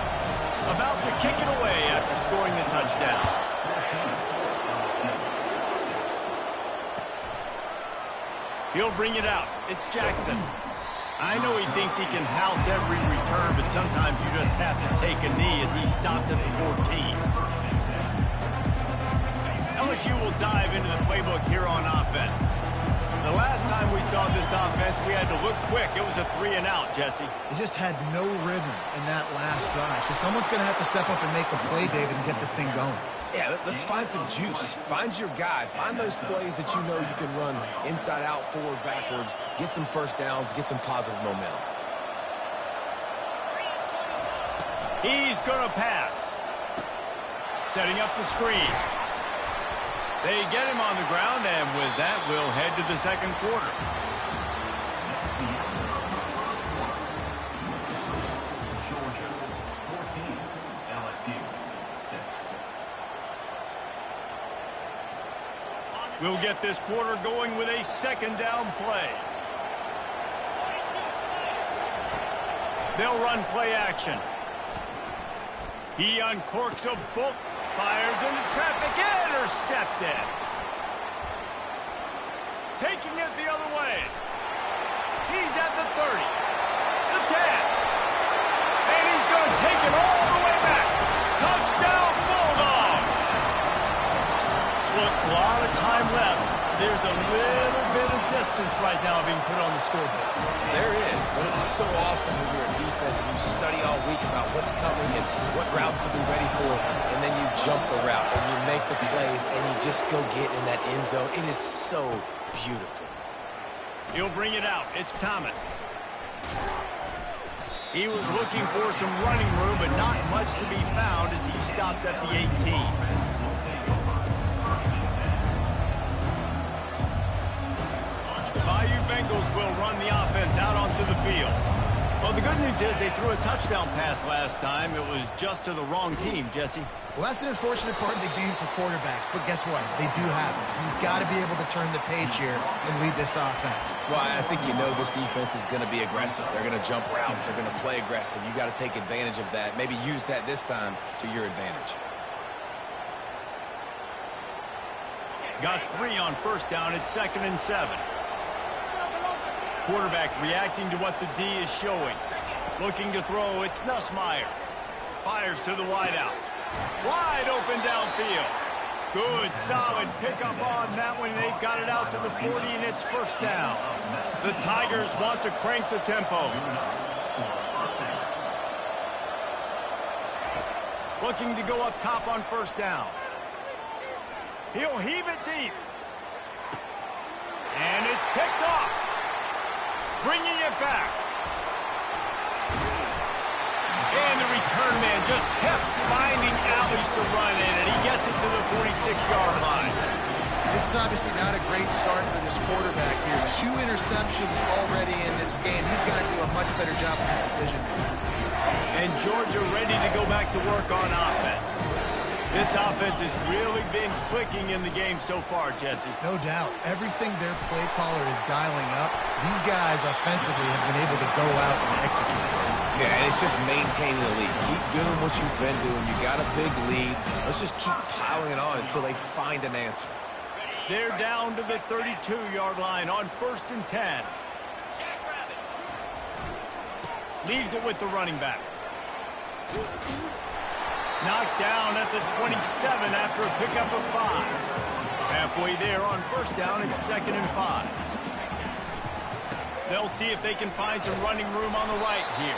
About to kick it away after scoring the touchdown. He'll bring it out. It's Jackson. I know he thinks he can house every return, but sometimes you just have to take a knee as he stopped at the 14. LSU will dive into the playbook here on offense. The last time we saw this offense, we had to look quick. It was a 3-and-out, Jesse. They just had no rhythm in that last drive. So someone's going to have to step up and make a play, David, and get this thing going. Yeah, let's find some juice. Find your guy. Find those plays that you know you can run inside out, forward, backwards. Get some first downs. Get some positive momentum. He's going to pass. Setting up the screen. They get him on the ground, and with that, we'll head to the second quarter. Georgia 14, LSU 6. We'll get this quarter going with a second down play. They'll run play action. He uncorks a book, fires into traffic, intercepted. Taking it the other way. He's at the 30, the 10, and he's going to take it all the way back. Touchdown, Bulldogs. Look, a lot of time left. There's a little bit of distance right now being put on the scoreboard. There is, but it's so awesome when you're a defense and you study all week about what's coming and what routes to be ready for, and then you jump the route and you make the plays and you just go get in that end zone. It is so beautiful. He'll bring it out. It's Thomas. He was looking for some running room, but not much to be found as he stopped at the 18. Bayou Bengals will run the offense out onto the field. Well, the good news is they threw a touchdown pass last time. It was just to the wrong team, Jesse. Well, that's an unfortunate part of the game for quarterbacks, but guess what? They do happen. So you've got to be able to turn the page here and lead this offense. Well, I think you know this defense is going to be aggressive. They're going to jump routes. They're going to play aggressive. You got to take advantage of that. Maybe use that this time to your advantage. Got 3 on first down. It's 2nd and 7. Quarterback reacting to what the D is showing. Looking to throw. It's Nussmeier. Fires to the wideout. Wide open downfield. Good, solid pickup on that one. They've got it out to the 40, and it's first down. The Tigers want to crank the tempo. Looking to go up top on first down. He'll heave it deep. And it's picked off. Bringing it back. And the return man just kept finding alleys to run in, and he gets it to the 46-yard line. This is obviously not a great start for this quarterback here. 2 interceptions already in this game. He's got to do a much better job with his decision. And Georgia ready to go back to work on offense. This offense has really been clicking in the game so far, Jesse. No doubt. Everything their play caller is dialing up These guys offensively have been able to go out and execute. Yeah, and it's just maintaining the lead. Keep doing what you've been doing. You got a big lead. Let's just keep piling it on until they find an answer. They're down to the 32-yard line on 1st and 10. Leaves it with the running back. Knocked down at the 27 after a pickup of 5. Halfway there on 1st down, it's 2nd and 5. They'll see if they can find some running room on the right here.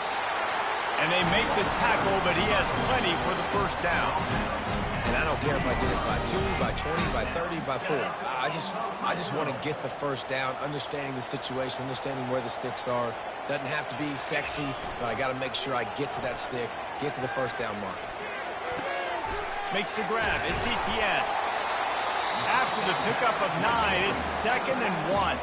And they make the tackle, but he has plenty for the 1st down. And I don't care if I get it by 2, by 20, by 30, by 40. I just want to get the 1st down, understanding the situation, understanding where the sticks are. Doesn't have to be sexy, but I got to make sure I get to that stick, get to the 1st down mark. Makes the grab. It's Etienne. After the pickup of 9, it's 2nd and 1.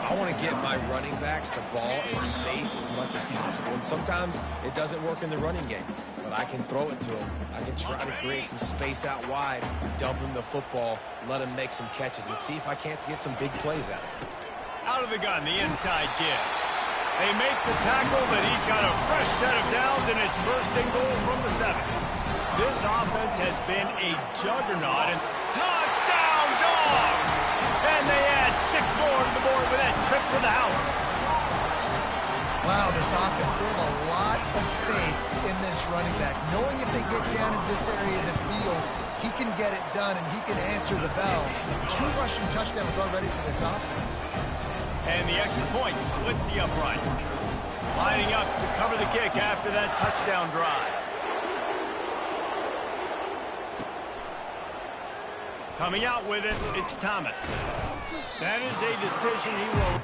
I want to get my running backs the ball in space as much as possible. And sometimes it doesn't work in the running game, but I can throw it to them. I can try to create some space out wide, dump him the football, let him make some catches, and see if I can't get some big plays out of it. Out of the gun, the inside give. They make the tackle, but he's got a fresh set of downs, and it's 1st and goal from the 7. This offense has been a juggernaut, and touchdown Dogs! And they add 6 more to the board with that trip to the house. Wow, this offense, they have a lot of faith in this running back. Knowing if they get down in this area of the field, he can get it done and he can answer the bell. 2 rushing touchdowns already for this offense. And the extra point splits the uprights. Lining up to cover the kick after that touchdown drive. Coming out with it, it's Thomas. That is a decision he will...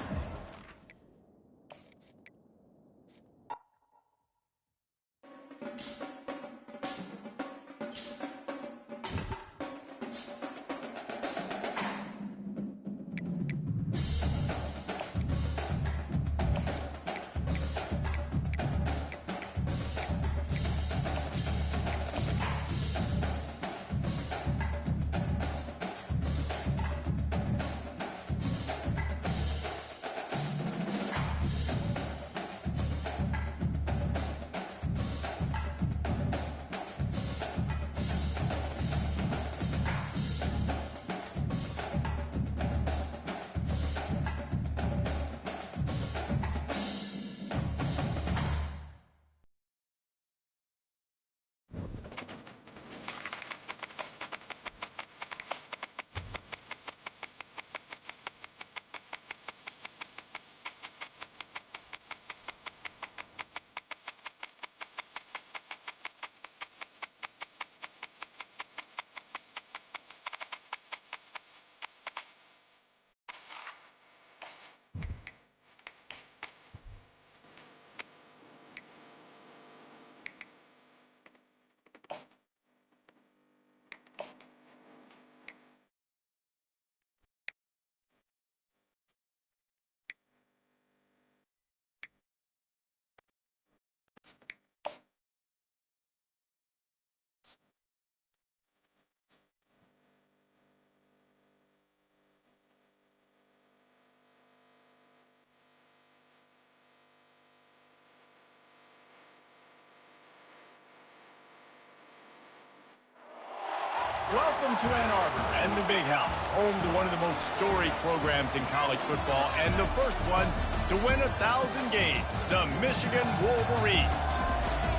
Welcome to Ann Arbor and the Big House, home to one of the most storied programs in college football, and the first one to win 1,000 games, the Michigan Wolverines.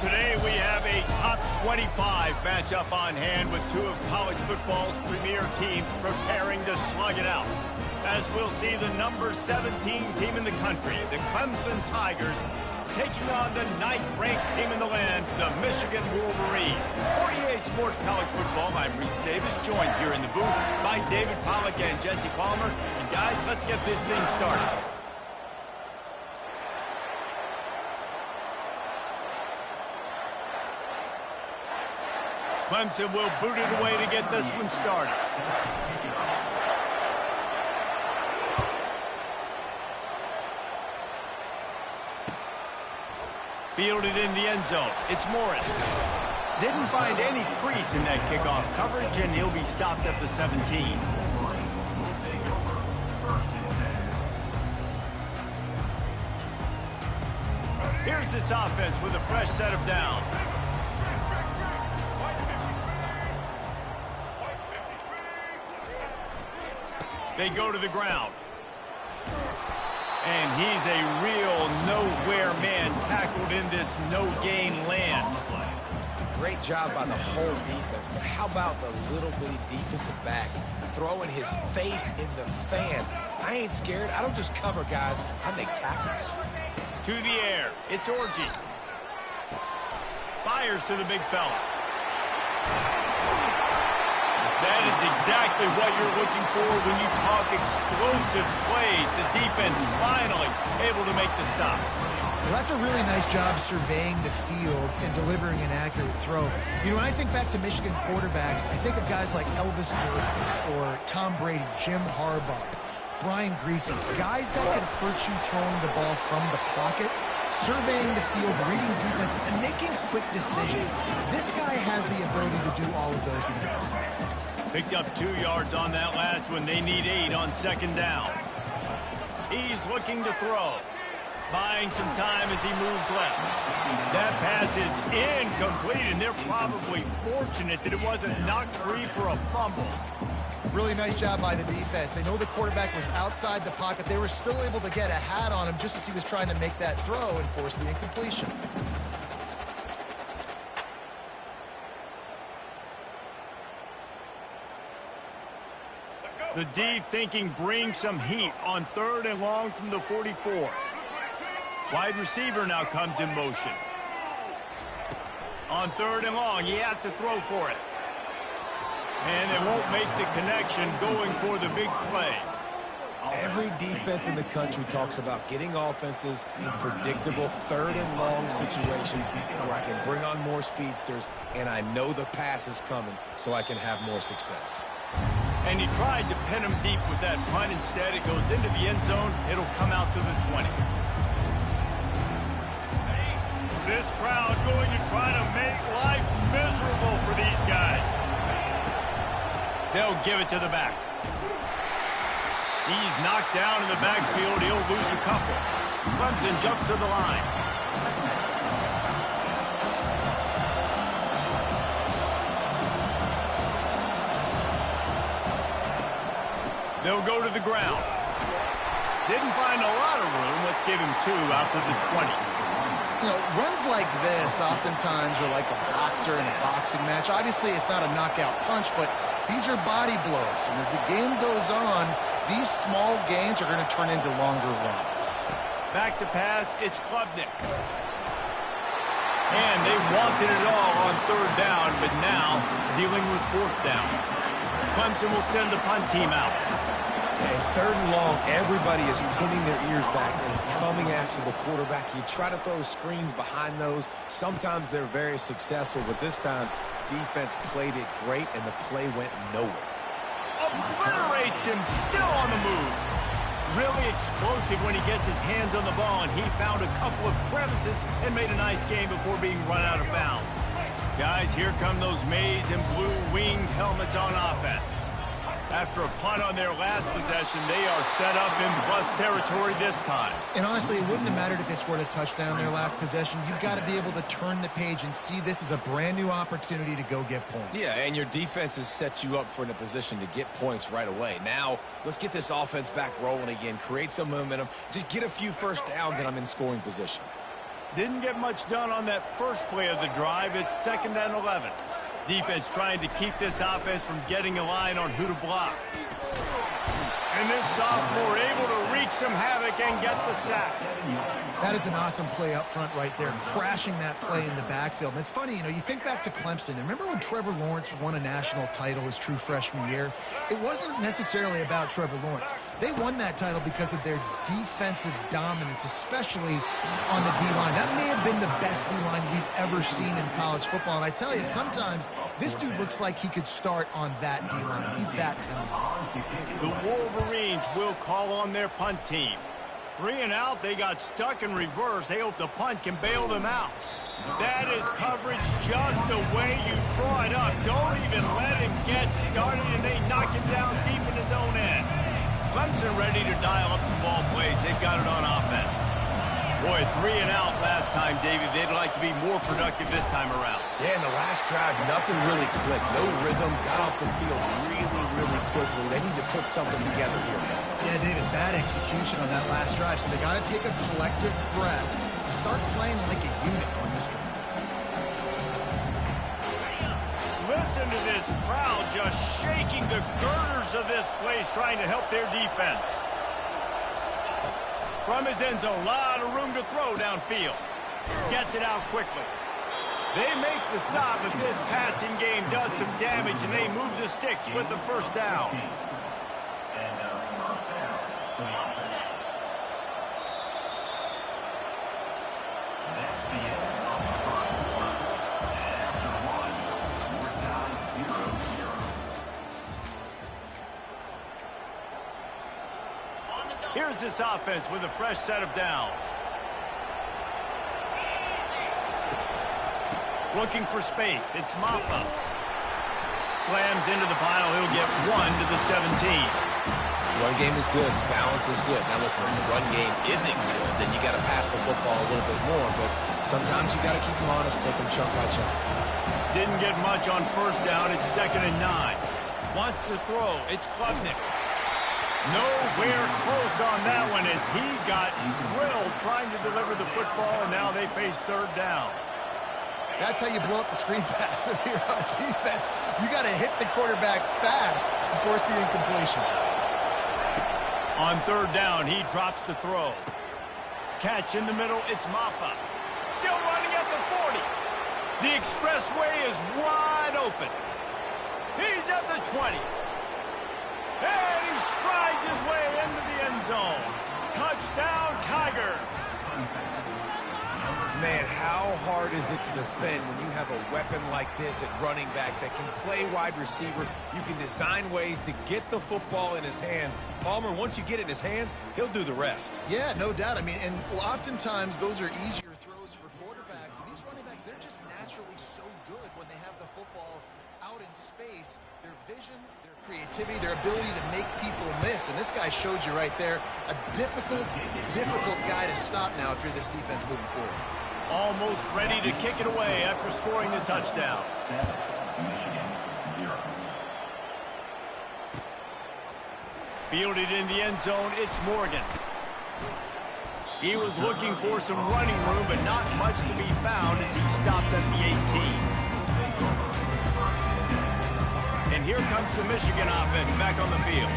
Today we have a top 25 matchup on hand with 2 of college football's premier teams preparing to slug it out. As we'll see the number 17 team in the country, the Clemson Tigers, taking on the 9th-ranked team in the land, the Michigan Wolverines. For EA Sports College Football, I'm Reese Davis, joined here in the booth by David Pollack and Jesse Palmer. And guys, let's get this thing started. Clemson will boot it away to get this one started. Fielded in the end zone. It's Morris. Didn't find any crease in that kickoff coverage, and he'll be stopped at the 17. Here's this offense with a fresh set of downs. They go to the ground. And he's a real nowhere man tackled in this no-gain land. Great job by the whole defense, but how about the little bitty defensive back throwing his face in the fan? I ain't scared. I don't just cover guys. I make tackles. To the air. It's Orji. Fires to the big fella. That is exactly what you're looking for when you talk explosive plays. The defense finally able to make the stop. Well, that's a really nice job surveying the field and delivering an accurate throw. You know, when I think back to Michigan quarterbacks, I think of guys like Elvis Burke or Tom Brady, Jim Harbaugh, Brian Griese, guys that can hurt you throwing the ball from the pocket, surveying the field, reading defenses, and making quick decisions. This guy has the ability to do all of those things. Picked up 2 yards on that last one. They need 8 on second down. He's looking to throw. Buying some time as he moves left. That pass is incomplete, and they're probably fortunate that it wasn't knocked free for a fumble. Really nice job by the defense. They know the quarterback was outside the pocket. They were still able to get a hat on him just as he was trying to make that throw and force the incompletion. The D thinking bring some heat on 3rd and long from the 44. Wide receiver now comes in motion. On 3rd and long, he has to throw for it. And they won't make the connection going for the big play. Every defense in the country talks about getting offenses in predictable 3rd and long situations where I can bring on more speedsters and I know the pass is coming so I can have more success. And he tried to pin him deep with that punt. Instead, it goes into the end zone. It'll come out to the 20. This crowd going to try to make life miserable for these guys. They'll give it to the back. He's knocked down in the backfield. He'll lose a couple. Clemson jumps to the line. They'll go to the ground. Didn't find a lot of room. Let's give him 2 out to the 20. You know, runs like this oftentimes are like a boxer in a boxing match. Obviously, it's not a knockout punch, but these are body blows. And as the game goes on, these small gains are going to turn into longer runs. Back to pass, it's Klubnik. And they wanted it all on 3rd down, but now dealing with 4th down. Clemson will send the punt team out. And 3rd and long, everybody is pinning their ears back and coming after the quarterback. You try to throw screens behind those. Sometimes they're very successful, but this time, defense played it great, and the play went nowhere. Obliterates him, still on the move. Really explosive when he gets his hands on the ball, and he found a couple of crevices and made a nice game before being run out of bounds. Guys, here come those maize and blue winged helmets on offense. After a punt on their last possession, they are set up in plus territory this time. And honestly, it wouldn't have mattered if they scored a touchdown their last possession. You've got to be able to turn the page and see this as a brand new opportunity to go get points. Yeah, and your defense has set you up for a position to get points right away. Now, let's get this offense back rolling again, create some momentum, just get a few first downs, and I'm in scoring position. Didn't get much done on that first play of the drive. It's 2nd and 11. Defense trying to keep this offense from getting a line on who to block. And this sophomore able to wreak some havoc and get the sack. That is an awesome play up front right there, crashing that play in the backfield. And it's funny, you know, you think back to Clemson. Remember when Trevor Lawrence won a national title his true freshman year? It wasn't necessarily about Trevor Lawrence. They won that title because of their defensive dominance, especially on the D-line. That may have been the best D-line we've ever seen in college football. And I tell you, sometimes this dude looks like he could start on that D-line. He's that talented. The Wolverines will call on their punt team. 3 and out, they got stuck in reverse. They hope the punt can bail them out. That is coverage just the way you draw it up. Don't even let him get started, and they knock him down deep in his own end. Clemson ready to dial up some ball plays. They've got it on offense. Boy, 3 and out last time, David. They'd like to be more productive this time around. Yeah, in the last drive, nothing really clicked. No rhythm, got off the field really quickly. They need to put something together here. Yeah, David, bad execution on that last drive, so they got to take a collective breath and start playing like a unit on this one. Listen to this crowd just shaking the girders of this place, trying to help their defense. From his end zone, a lot of room to throw downfield. Gets it out quickly. They make the stop, but this passing game does some damage, and they move the sticks with the first down. And first down to the offense. That's the end of the first quarter. And after one, we're tied 0-0. Here's this offense with a fresh set of downs. Looking for space. It's Maffa. Slams into the pile. He'll get 1 to the 17. Run game is good. Balance is good. Now listen, if the run game isn't good, then you got to pass the football a little bit more. But sometimes you got to keep them honest, take them chunk by chunk. Didn't get much on first down. It's 2nd and 9. Wants to throw. It's Klubnik. Nowhere close on that one as he got drilled trying to deliver the football, and now they face 3rd down. That's how you blow up the screen pass if you're on defense. You got to hit the quarterback fast and force the incompletion. On 3rd down, he drops to throw. Catch in the middle, it's Maffa. Still running at the 40. The expressway is wide open. He's at the 20. And he strides his way into the end zone. Touchdown, Tiger. Man, how hard is it to defend when you have a weapon like this at running back that can play wide receiver? You can design ways to get the football in his hand. Palmer, once you get it in his hands, he'll do the rest. Yeah, no doubt. I mean, and oftentimes those are easier throws for quarterbacks. And these running backs, they're just naturally so good when they have the football out in space. Their vision, their creativity, their ability to make people miss. And this guy showed you right there, a difficult guy to stop now if you're this defense moving forward. Almost ready to kick it away after scoring the touchdown. 7, Michigan 0. Fielded in the end zone, it's Morgan. He was looking for some running room, but not much to be found as he stopped at the 18. And here comes the Michigan offense back on the field.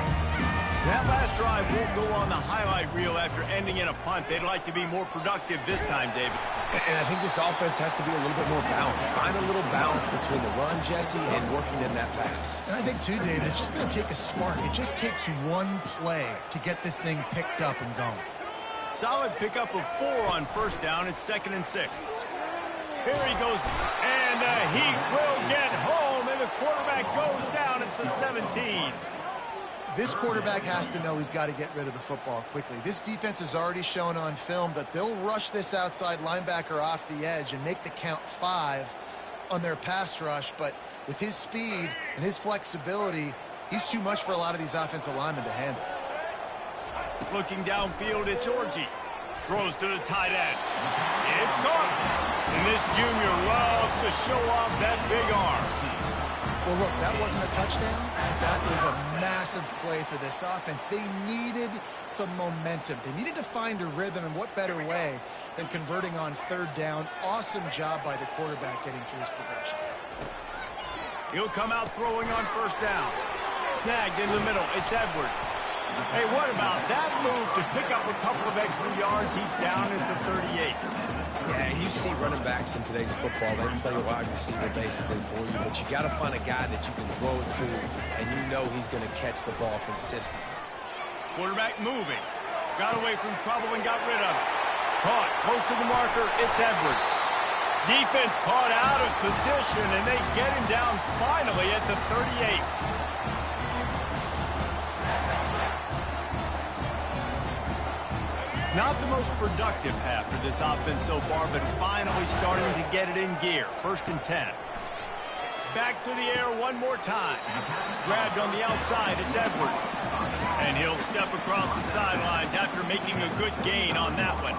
That last drive won't go on the highlight reel after ending in a punt. They'd like to be more productive this time, David. And I think this offense has to be a little bit more balanced. Find a little balance between the run, Jesse, and working in that pass. And I think, too, David, it's just going to take a spark. It just takes one play to get this thing picked up and going. Solid pickup of 4 on first down. It's 2nd and 6. Here he goes, and he will get home, and the quarterback goes down at the 17. This quarterback has to know he's got to get rid of the football quickly. This defense has already shown on film that they'll rush this outside linebacker off the edge and make the count 5 on their pass rush. But with his speed and his flexibility, he's too much for a lot of these offensive linemen to handle. Looking downfield, it's Orji. Throws to the tight end. It's caught. And this junior loves to show off that big arm. Well, look, that wasn't a touchdown. That was a massive play for this offense. They needed some momentum. They needed to find a rhythm, and what better way than converting on 3rd down. Awesome job by the quarterback getting through his progression. He'll come out throwing on first down. Snagged in the middle. It's Edwards. Hey, what about that move to pick up a couple of extra yards? He's down at the 38. Yeah, and you see running backs in today's football, they play wide receiver basically for you, but you got to find a guy that you can throw it to, and you know he's going to catch the ball consistently. Quarterback moving. Got away from trouble and got rid of it. Caught close to the marker. It's Edwards. Defense caught out of position, and they get him down finally at the 38. Not the most productive half for this offense so far, but finally starting to get it in gear. 1st and 10. Back to the air one more time. Grabbed on the outside, it's Edwards. And he'll step across the sidelines after making a good gain on that one.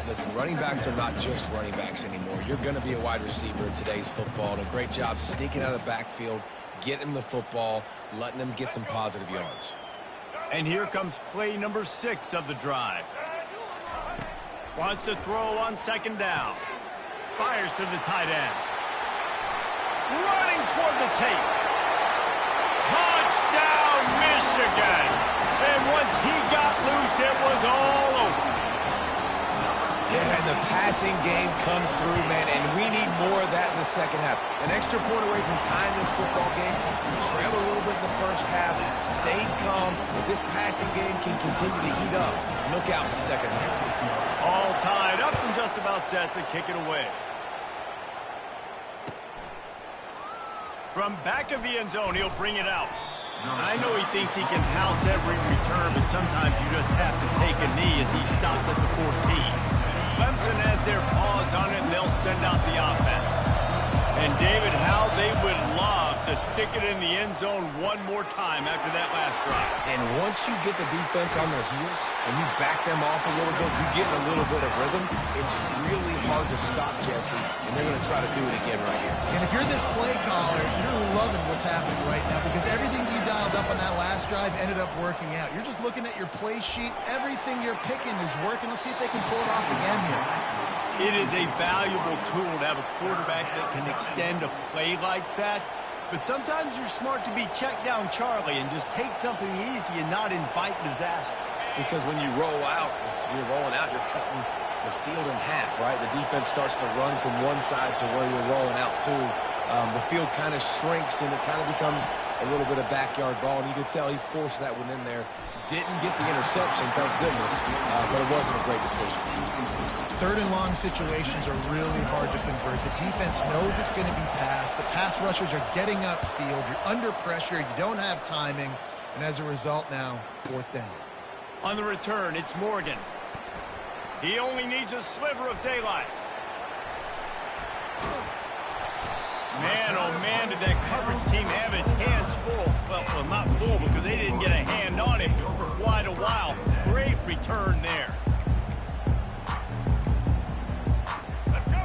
Listen, running backs are not just running backs anymore. You're going to be a wide receiver in today's football. And a great job sneaking out of the backfield, getting them the football, letting them get some positive yards. And here comes play number 6 of the drive. Wants to throw on second down. Fires to the tight end. Running toward the tape. Touchdown, Michigan. And once he got loose, it was all over. Yeah, and the passing game comes through, man, and we need more of that in the second half. An extra point away from tying this football game. You trail a little bit in the first half, stayed calm. If this passing game can continue to heat up, look out in the second half. All tied up and just about set to kick it away. From back of the end zone, he'll bring it out. I know he thinks he can house every return, but sometimes you just have to take a knee as he stopped at the 14. Clemson has their paws on it, and they'll send out the offense. And, David, how they would love to stick it in the end zone one more time after that last drive. And once you get the defense on their heels and you back them off a little bit, you get a little bit of rhythm, it's really hard to stop Jesse, and they're going to try to do it again right here. And if you're this play caller, you're loving what's happening right now because everything you dialed up on that last drive ended up working out. You're just looking at your play sheet. Everything you're picking is working. Let's see if they can pull it off again here. It is a valuable tool to have a quarterback that can extend a play like that. But sometimes you're smart to be check down Charlie and just take something easy and not invite disaster. Because when you roll out, you're rolling out, you're cutting the field in half, right? The defense starts to run from one side to where you're rolling out to. The field kind of shrinks and it kind of becomes a little bit of backyard ball. And you could tell he forced that one in there. Didn't get the interception, thank goodness, but it wasn't a great decision. Third and long situations are really hard to convert. The defense knows it's going to be passed. The pass rushers are getting upfield. You're under pressure. You don't have timing. And as a result now, 4th down. On the return, it's Morgan. He only needs a sliver of daylight. Man, oh man, did that coverage team have its hands full. Well, not full because they didn't get a hand on him for quite a while. Great return there.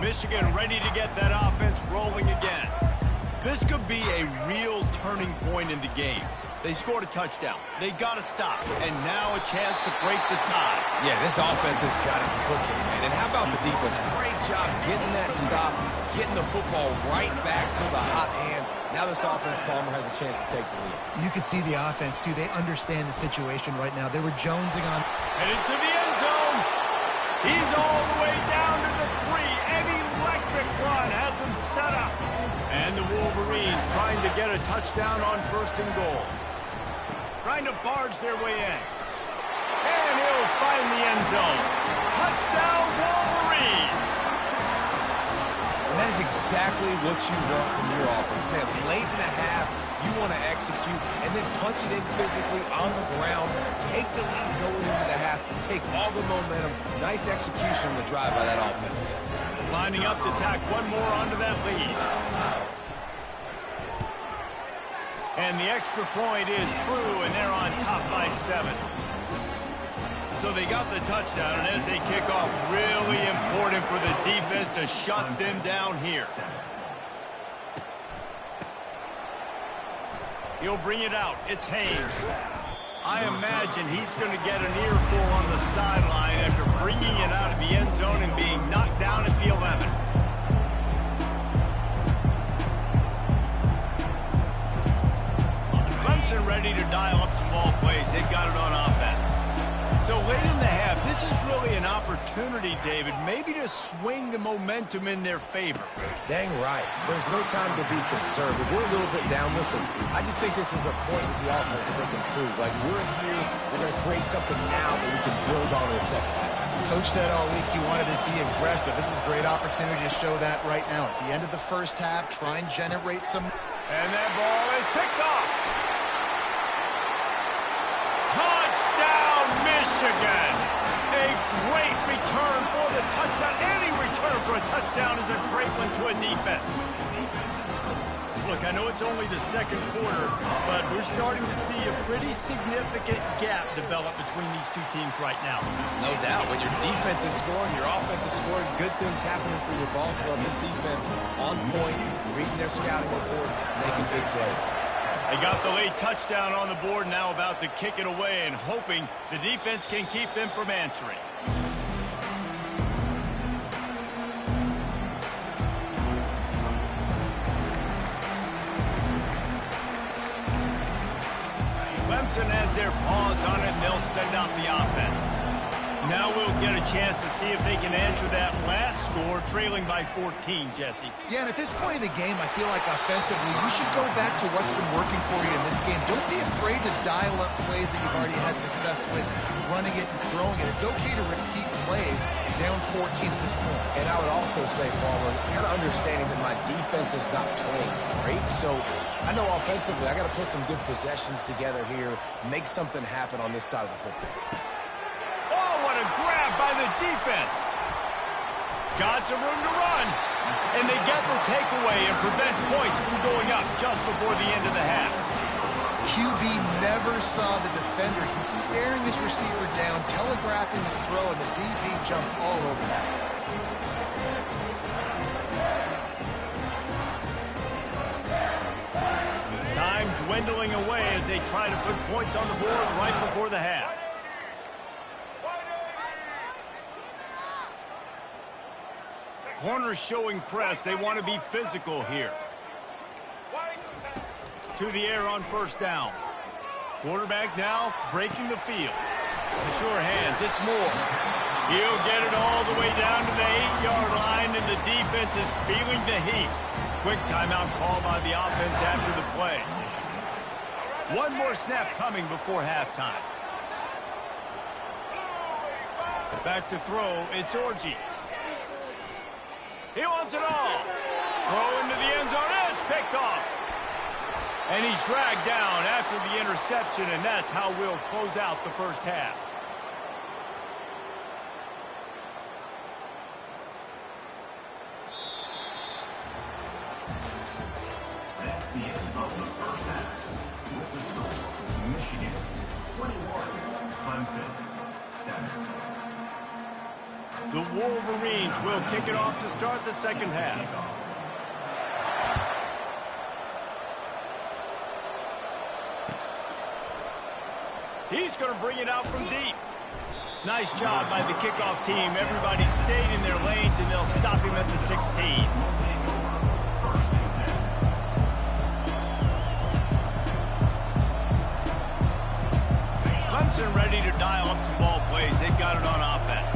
Michigan ready to get that offense rolling again. This could be a real turning point in the game. They scored a touchdown. They got to stop. And now a chance to break the tie. Yeah, this offense has got it cooking, man. And how about the defense? Great job getting that stop, getting the football right back to the hot hand. Now this offense, Palmer, has a chance to take the lead. You could see the offense, too. They understand the situation right now. They were jonesing on. Headed to the end zone. He's all the way down to the 3. An electric run has him set up. And the Wolverines trying to get a touchdown on 1st and goal. Trying to barge their way in. And he'll find the end zone. Touchdown, Wolverines! And that is exactly what you want from your offense, man. Late in the half, you want to execute and then punch it in physically on the ground. Take the lead going into the half. Take all the momentum. Nice execution on the drive by that offense. Lining up to tack one more onto that lead. And the extra point is true, and they're on top by 7. So they got the touchdown, and as they kick off, really important for the defense to shut them down here. He'll bring it out. It's Haynes. I imagine he's going to get an earful on the sideline after bringing it out of the end zone and being knocked down at the 11. Clemson ready to dial up some ball plays. They've got it on offense. So late in the half, this is really an opportunity, David, maybe to swing the momentum in their favor. Dang right. There's no time to be concerned. If we're a little bit down, listen, I just think this is a point with the offense that they can prove. Like, we're here, we're going to create something now that we can build on in the second half. Coach said all week he wanted to be aggressive. This is a great opportunity to show that right now. At the end of the first half, try and generate some. And that ball is picked off. Touchdown, Michigan. A great return for the touchdown. Any return for a touchdown is a great one to a defense. Look, I know it's only the second quarter, but we're starting to see a pretty significant gap develop between these two teams right now. No doubt. When your defense is scoring, your offense is scoring, good things happening for your ball club. This defense on point, reading their scouting report, making big plays. They got the late touchdown on the board, now about to kick it away and hoping the defense can keep them from answering. Clemson has their paws on it, and they'll send out the offense. Now we'll get a chance to see if they can answer that last score, trailing by 14, Jesse. Yeah, and at this point in the game, I feel like offensively, you should go back to what's been working for you in this game. Don't be afraid to dial up plays that you've already had success with, running it and throwing it. It's okay to repeat plays down 14 at this point. And I would also say, Palmer, kind of understanding that my defense is not playing great, so I know offensively I got to put some good possessions together here, make something happen on this side of the football. Oh, what a grab by the defense. Got some room to run, and they get the takeaway and prevent points from going up just before the end of the half. QB never saw the defender. He's staring his receiver down, telegraphing his throw, and the DB jumped all over that. Time dwindling away as they try to put points on the board right before the half. Corners showing press. They want to be physical here. To the air on first down. Quarterback now breaking the field. The sure hands, it's Moore. He'll get it all the way down to the 8-yard line, and the defense is feeling the heat. Quick timeout call by the offense after the play. One more snap coming before halftime. Back to throw, it's Orji. He wants it all. Throw into the end zone, it's picked off. And he's dragged down after the interception, and that's how we'll close out the first half. That's the end of the first half. With the score, Michigan 21, Clemson 7. The Wolverines will kick it off to start the second half. He's going to bring it out from deep. Nice job by the kickoff team. Everybody stayed in their lanes, and they'll stop him at the 16. Clemson ready to dial up some ball plays. They've got it on offense.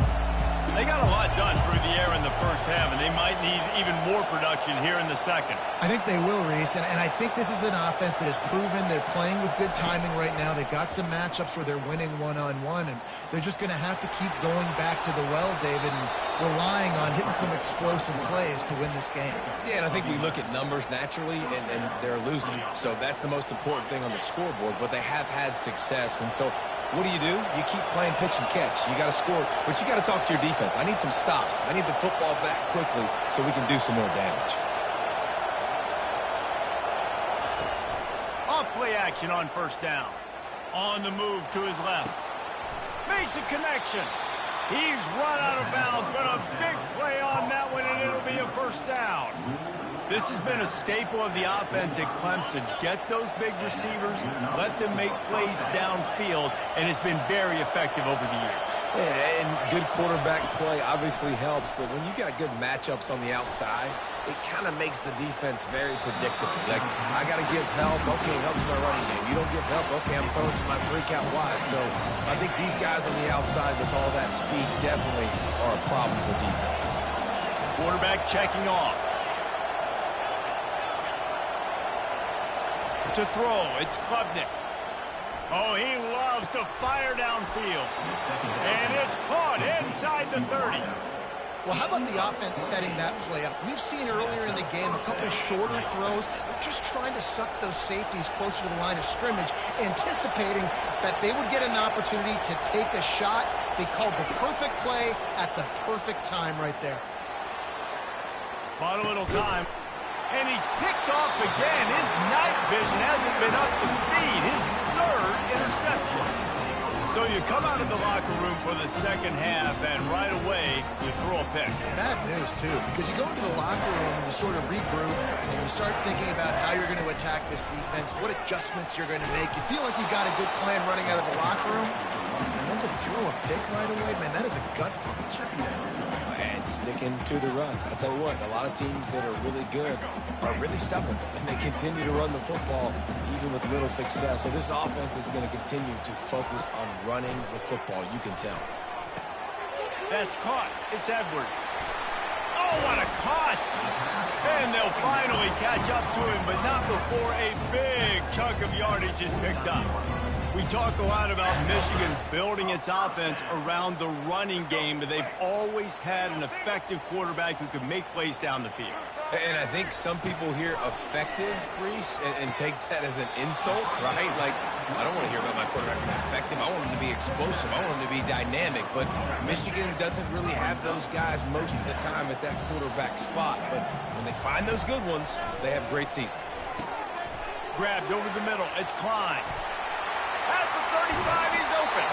They got a lot done through the air in the first half, and they might need even more production here in the second. I think they will, Reese, and I think this is an offense that has proven they're playing with good timing right now. They've got some matchups where they're winning one-on-one, and they're just going to have to keep going back to the well, David, and relying on hitting some explosive plays to win this game. Yeah, and I think we look at numbers naturally, and they're losing. So that's the most important thing on the scoreboard, but they have had success. And so what do? You keep playing pitch and catch. You got to score, but you got to talk to your defense. I need some stops. I need the football back quickly so we can do some more damage. Off play action on first down. On the move to his left. Makes a connection. He's run out of bounds, but a big play on that one, and it'll be a first down. This has been a staple of the offense at Clemson. Get those big receivers, let them make plays downfield, and it's been very effective over the years. Yeah, and good quarterback play obviously helps, but when you got good matchups on the outside, it kind of makes the defense very predictable. Like, I got to give help. Okay, it helps my running game. You don't give help. Okay, I'm throwing to my freak out wide. So I think these guys on the outside with all that speed definitely are a problem for defenses. Quarterback checking off. To throw, it's Klubnik. Oh, he loves to fire downfield. And it's caught inside the 30. Well, how about the offense setting that play up? We've seen earlier in the game a couple shorter throws. They're just trying to suck those safeties closer to the line of scrimmage, anticipating that they would get an opportunity to take a shot. They called the perfect play at the perfect time right there. Bought a little time. And he's picked off again. His night vision hasn't been up to speed. His third interception. So you come out of the locker room for the second half, and right away, you throw a pick. Bad news, too, because you go into the locker room and you sort of regroup, and you start thinking about how you're going to attack this defense, what adjustments you're going to make. You feel like you got a good plan running out of the locker room, and then to throw a pick right away, man, that is a gut punch. And sticking to the run. I'll tell you what, a lot of teams that are really good are really stubborn, and they continue to run the football even with little success. So this offense is going to continue to focus on running the football. You can tell. That's caught. It's Edwards. Oh, what a caught! And they'll finally catch up to him, but not before a big chunk of yardage is picked up. We talk a lot about Michigan building its offense around the running game, but they've always had an effective quarterback who can make plays down the field. And I think some people hear effective, Reese, and take that as an insult, right? Like, I don't want to hear about my quarterback being effective. I want him to be explosive. I want him to be dynamic. But Michigan doesn't really have those guys most of the time at that quarterback spot. But when they find those good ones, they have great seasons. Grabbed over the middle. It's Klein. At the 35, he's open.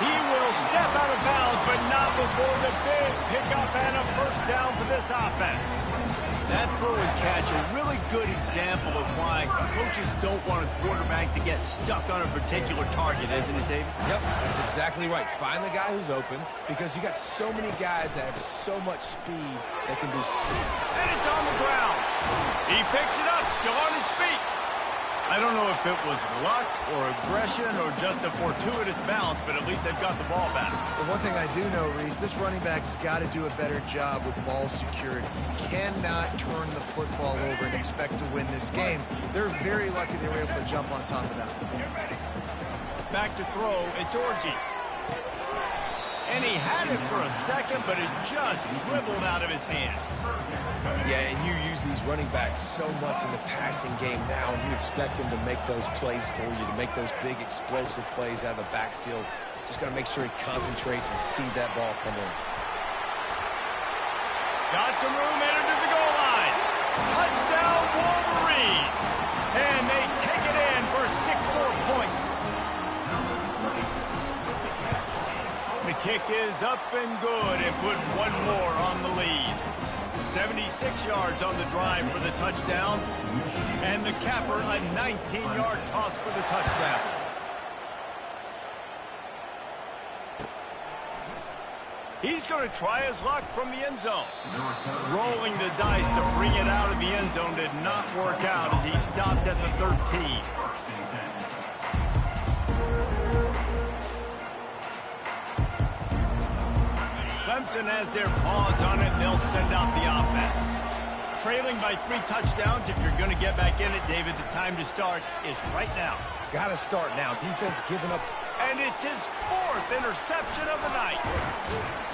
He will step out of bounds, but not before the big pickup and a first down for this offense. That throw and catch, a really good example of why coaches don't want a quarterback to get stuck on a particular target, isn't it, David? Yep, that's exactly right. Find the guy who's open, because you got so many guys that have so much speed that can do so. And it's on the ground. He picks it up, still on his feet. I don't know if it was luck or aggression or just a fortuitous bounce, but at least they've got the ball back. The one thing I do know, Reese, this running back has got to do a better job with ball security. He cannot turn the football over and expect to win this game. They're very lucky they were able to jump on top of that. Back to throw, it's Orji. And he had it for a second, but it just dribbled out of his hands. Yeah, and you use these running backs so much in the passing game now, and you expect them to make those plays for you, to make those big explosive plays out of the backfield. Just got to make sure he concentrates and see that ball come in. Got some room, entered to the goal line. Touchdown, Wolverine. And they take it in for 6 more points. The kick is up and good and put one more on the lead. 76 yards on the drive for the touchdown. And the capper, a 19-yard toss for the touchdown. He's going to try his luck from the end zone. Rolling the dice to bring it out of the end zone did not work out as he stopped at the 13. Clemson has their paws on it, and they'll send out the offense. Trailing by 3 touchdowns, if you're going to get back in it, David, the time to start is right now. Got to start now. Defense giving up. And it's his 4th interception of the night.